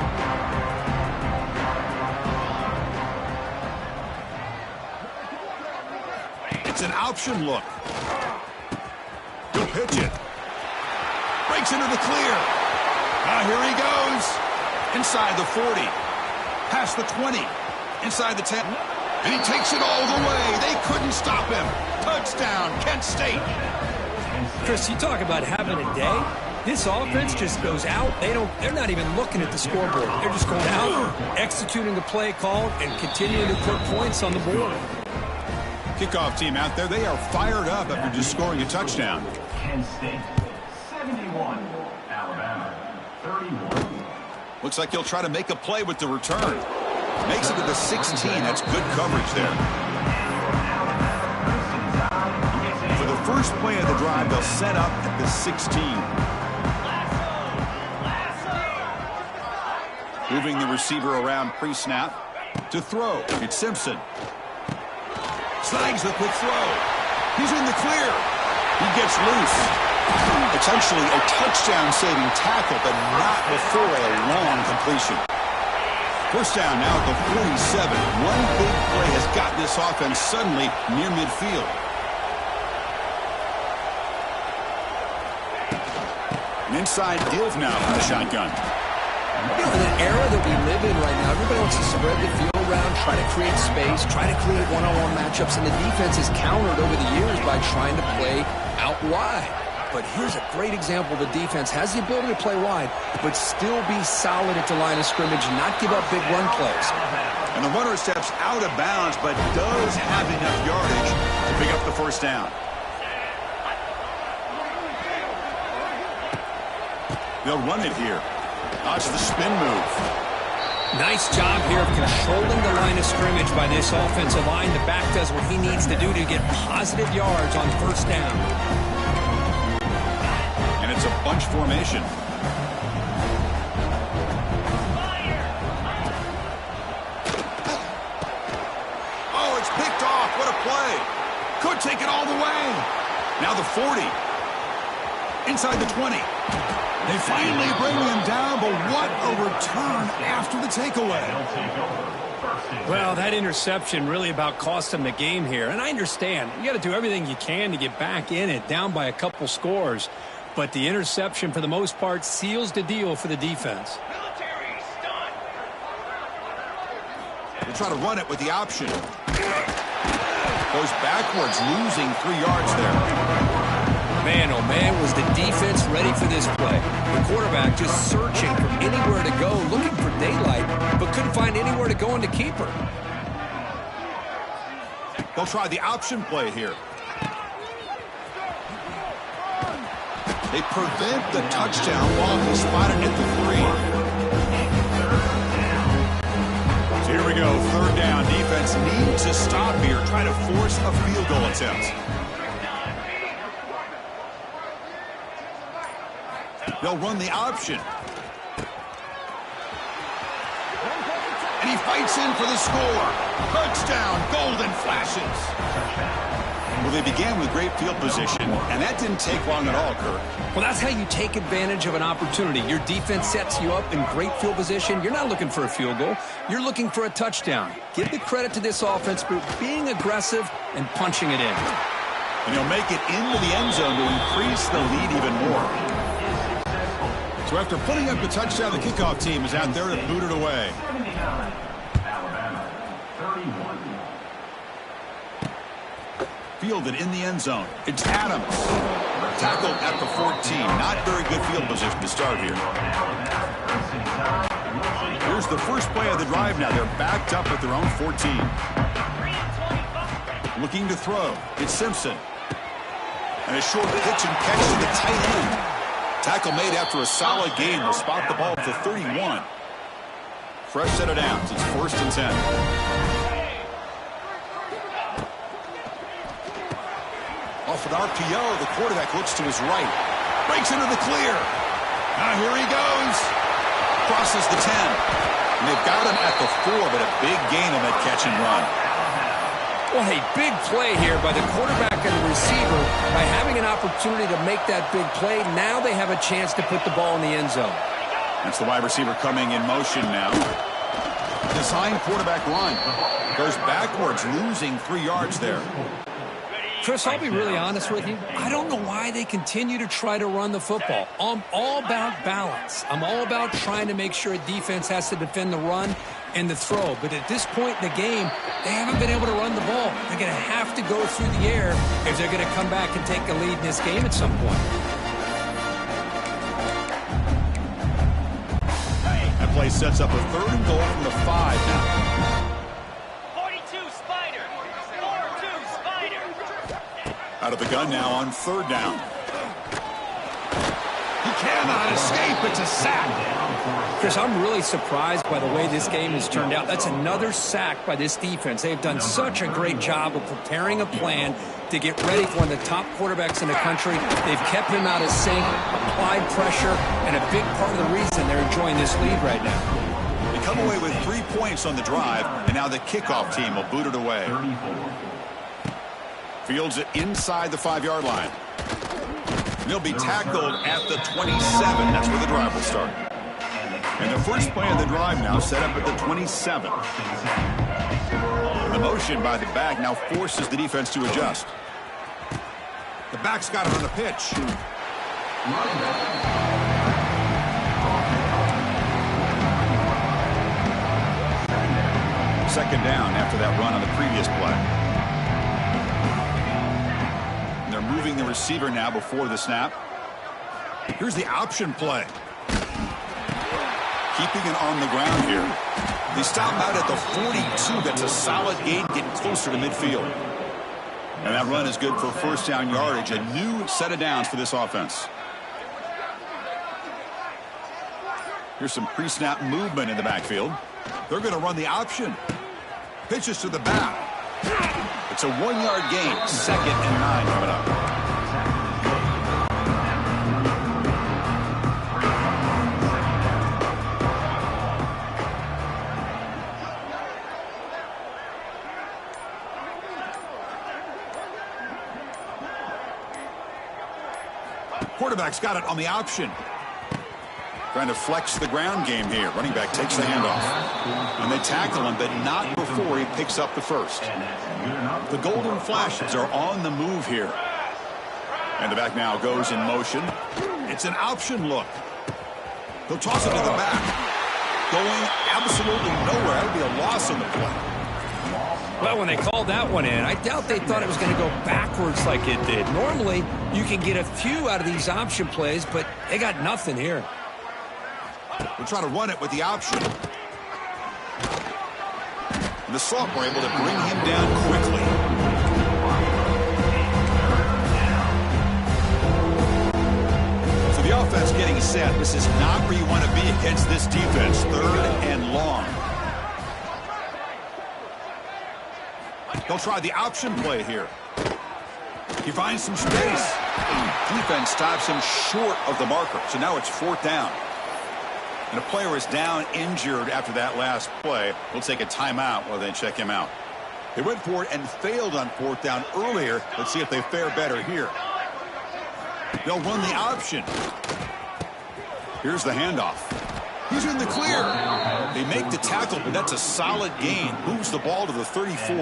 It's an option look. He'll pitch it. Breaks into the clear. Here he goes. Inside the 40. Past the 20. Inside the 10. And he takes it all the way. They couldn't stop him. Touchdown, Kent State. Chris, you talk about having a day. This offense just goes out. They're not even looking at the scoreboard. They're just going out, executing the play called, and continuing to put points on the board. Kickoff team out there. They are fired up after just scoring a touchdown. Kent State, 71. Alabama, 31. Looks like he'll try to make a play with the return. Makes it to the 16. That's good coverage there. For the first play of the drive, they'll set up at the 16. Moving the receiver around pre-snap to throw. It's Simpson. Snags the quick throw. He's in the clear. He gets loose. It's actually a touchdown-saving tackle, but not before a long completion. First down now at the 47. One big play has gotten this offense suddenly near midfield. An inside give now from the shotgun. You know, in an era that we live in right now, everybody wants to spread the field around, try to create space, try to create one-on-one matchups, and the defense is countered over the years by trying to play out wide. But here's a great example. The defense has the ability to play wide, but still be solid at the line of scrimmage and not give up big run plays. And the runner steps out of bounds, but does have enough yardage to pick up the first down. They'll run it here. That's the spin move. Nice job here of controlling the line of scrimmage by this offensive line. The back does what he needs to do to get positive yards on first down. And it's a bunch formation. Oh, it's picked off. What a play. Could take it all the way. Now the 40. Inside the 20. They finally bring him down, but what a return after the takeaway. Well, that interception really about cost him the game here. And I understand. You got to do everything you can to get back in it, down by a couple scores. But the interception, for the most part, seals the deal for the defense. They try to run it with the option. Goes backwards, losing 3 yards there. Man, oh man, was the defense ready for this play. The quarterback just searching for anywhere to go, looking for daylight, but couldn't find anywhere to go in the keeper. They'll try the option play here. They prevent the touchdown while he spotted at the 3. So here we go, third down. Defense needs to stop here, try to force a field goal attempt. They'll run the option. And he fights in for the score. Touchdown, golden flashes. Well, they began with great field position, and that didn't take long at all, Kirk. Well, that's how you take advantage of an opportunity. Your defense sets you up in great field position. You're not looking for a field goal. You're looking for a touchdown. Give the credit to this offense for being aggressive and punching it in. And he'll make it into the end zone to increase the lead even more. So after putting up the touchdown, the kickoff team is out there to boot it away. Alabama, 31. Fielded in the end zone. It's Adams. Tackled at the 14. Not very good field position to start here. Here's the first play of the drive now. They're backed up at their own 14. Looking to throw. It's Simpson. And a short pitch and catch to the tight end. Tackle made after a solid gain. Will spot the ball at the 31. Fresh set of downs. It's 1st and 10. Off an RPO, the quarterback looks to his right. Breaks into the clear. Now here he goes. Crosses the 10. And they've got him at the 4, but a big gain on that catch and run. Well, hey, big play here by the quarterback and the receiver. By having an opportunity to make that big play, now they have a chance to put the ball in the end zone. That's the wide receiver coming in motion now. Design quarterback run. Goes backwards, losing 3 yards there. Chris, I'll be really honest with you. I don't know why they continue to try to run the football. I'm all about balance. I'm all about trying to make sure a defense has to defend the run and the throw. But at this point in the game, they haven't been able to run the ball. They're going to have to go through the air if they're going to come back and take a lead in this game at some point. That play sets up a 3rd and goal from the 5 now. Out of the gun now on 3rd down. He cannot escape. It's a sack. Chris, I'm really surprised by the way this game has turned out. That's another sack by this defense. They've done such a great job of preparing a plan to get ready for one of the top quarterbacks in the country. They've kept him out of sync, applied pressure, and a big part of the reason they're enjoying this lead right now. They come away with 3 points on the drive, and now the kickoff team will boot it away. Fields it inside the 5-yard line. He'll be tackled at the 27. That's where the drive will start. And the first play of the drive now set up at the 27. The motion by the back now forces the defense to adjust. The back's got it on the pitch. 2nd down after that run on the previous play. Moving the receiver now before the snap. Here's the option play. Keeping it on the ground here. They stop out at the 42. That's a solid gain, getting closer to midfield. And that run is good for 1st down yardage. A new set of downs for this offense. Here's some pre-snap movement in the backfield. They're going to run the option. Pitches to the back. It's a 1-yard gain. 2nd and 9 coming up. Quarterback's got it on the option. Trying to flex the ground game here. Running back takes the handoff. And they tackle him, but not before he picks up the 1st. The golden flashes are on the move here. And the back now goes in motion. It's an option look. He'll toss it to the back. Going absolutely nowhere. That would be a loss on the play. Well, when they called that one in, I doubt they thought it was going to go backwards like it did. Normally, you can get a few out of these option plays, but they got nothing here. We'll try to run it with the option. And the Salt were able to bring him down quickly. said, this is not where you want to be against this defense. 3rd and long. They'll try the option play here. He finds some space. Defense stops him short of the marker. So now it's 4th down. And a player is down injured after that last play. We'll take a timeout while they check him out. They went for it and failed on 4th down earlier. Let's see if they fare better here. They'll run the option. Here's the handoff. He's in the clear. They make the tackle, but that's a solid gain. Moves the ball to the 34.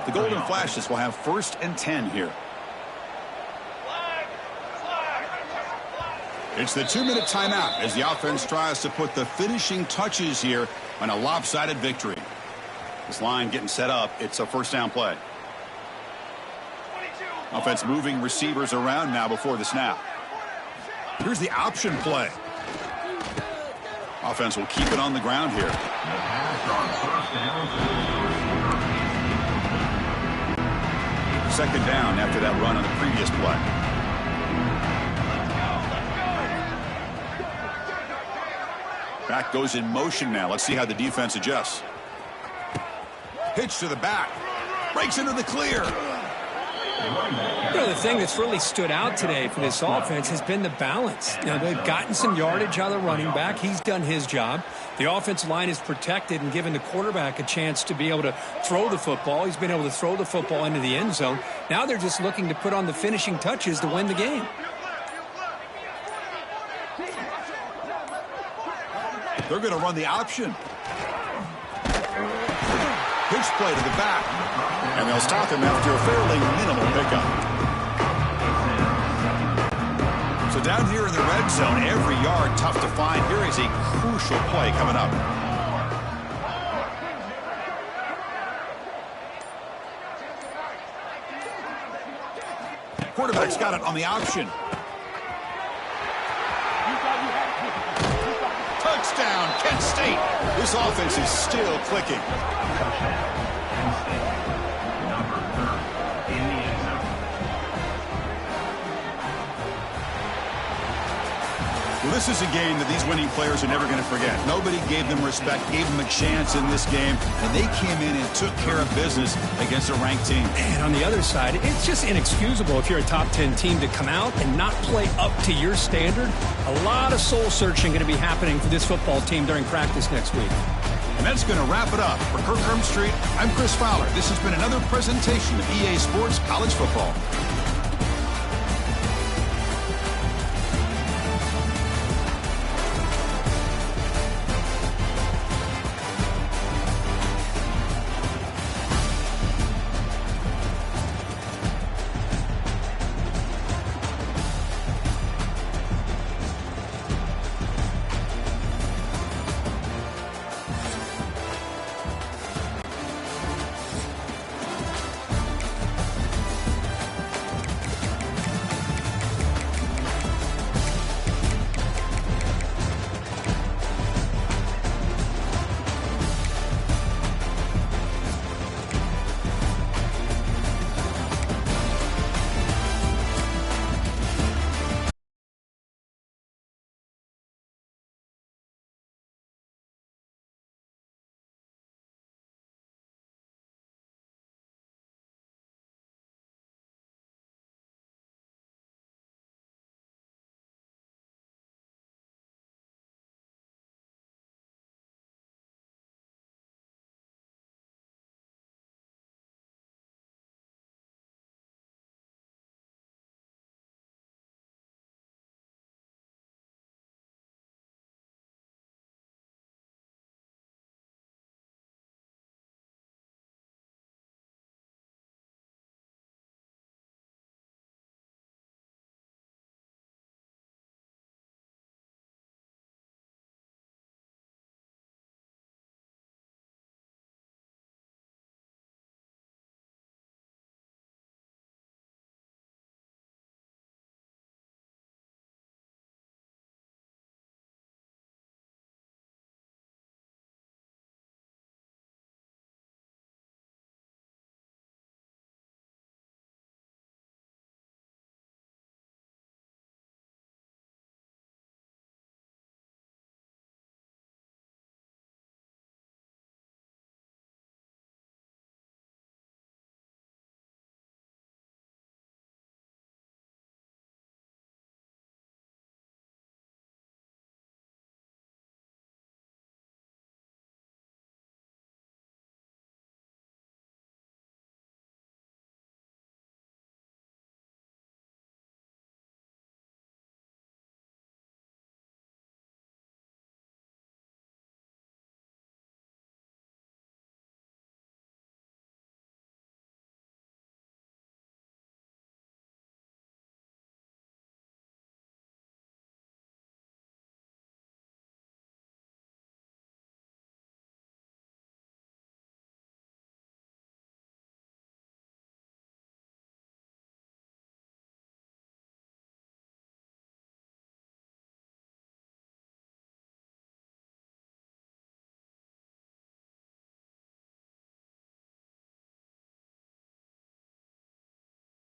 The Golden Flashes will have 1st and 10 here. It's the 2-minute timeout as the offense tries to put the finishing touches here on a lopsided victory. This line getting set up. It's a 1st down play. Offense moving receivers around now before the snap. Here's the option play. Offense will keep it on the ground here. 2nd down after that run on the previous play. Back goes in motion now. Let's see how the defense adjusts. Pitch to the back. Breaks into the clear. You know, the thing that's really stood out today for this offense has been the balance. You know, they've gotten some yardage out of the running back. He's done his job. The offensive line is protected and given the quarterback a chance to be able to throw the football. He's been able to throw the football into the end zone. Now they're just looking to put on the finishing touches to win the game. They're going to run the option. Pitch play to the back. And they'll stop him after a fairly minimal pickup. So down here in the red zone, every yard tough to find. Here is a crucial play coming up. Quarterback's got it on the option. Touchdown, Kent State. This offense is still clicking. Well, this is a game that these winning players are never going to forget. Nobody gave them respect, gave them a chance in this game, and they came in and took care of business against a ranked team. And on the other side, it's just inexcusable if you're a top 10 team to come out and not play up to your standard. A lot of soul searching going to be happening for this football team during practice next week. And that's going to wrap it up. For Kirk Street, I'm Chris Fowler. This has been another presentation of EA Sports College Football.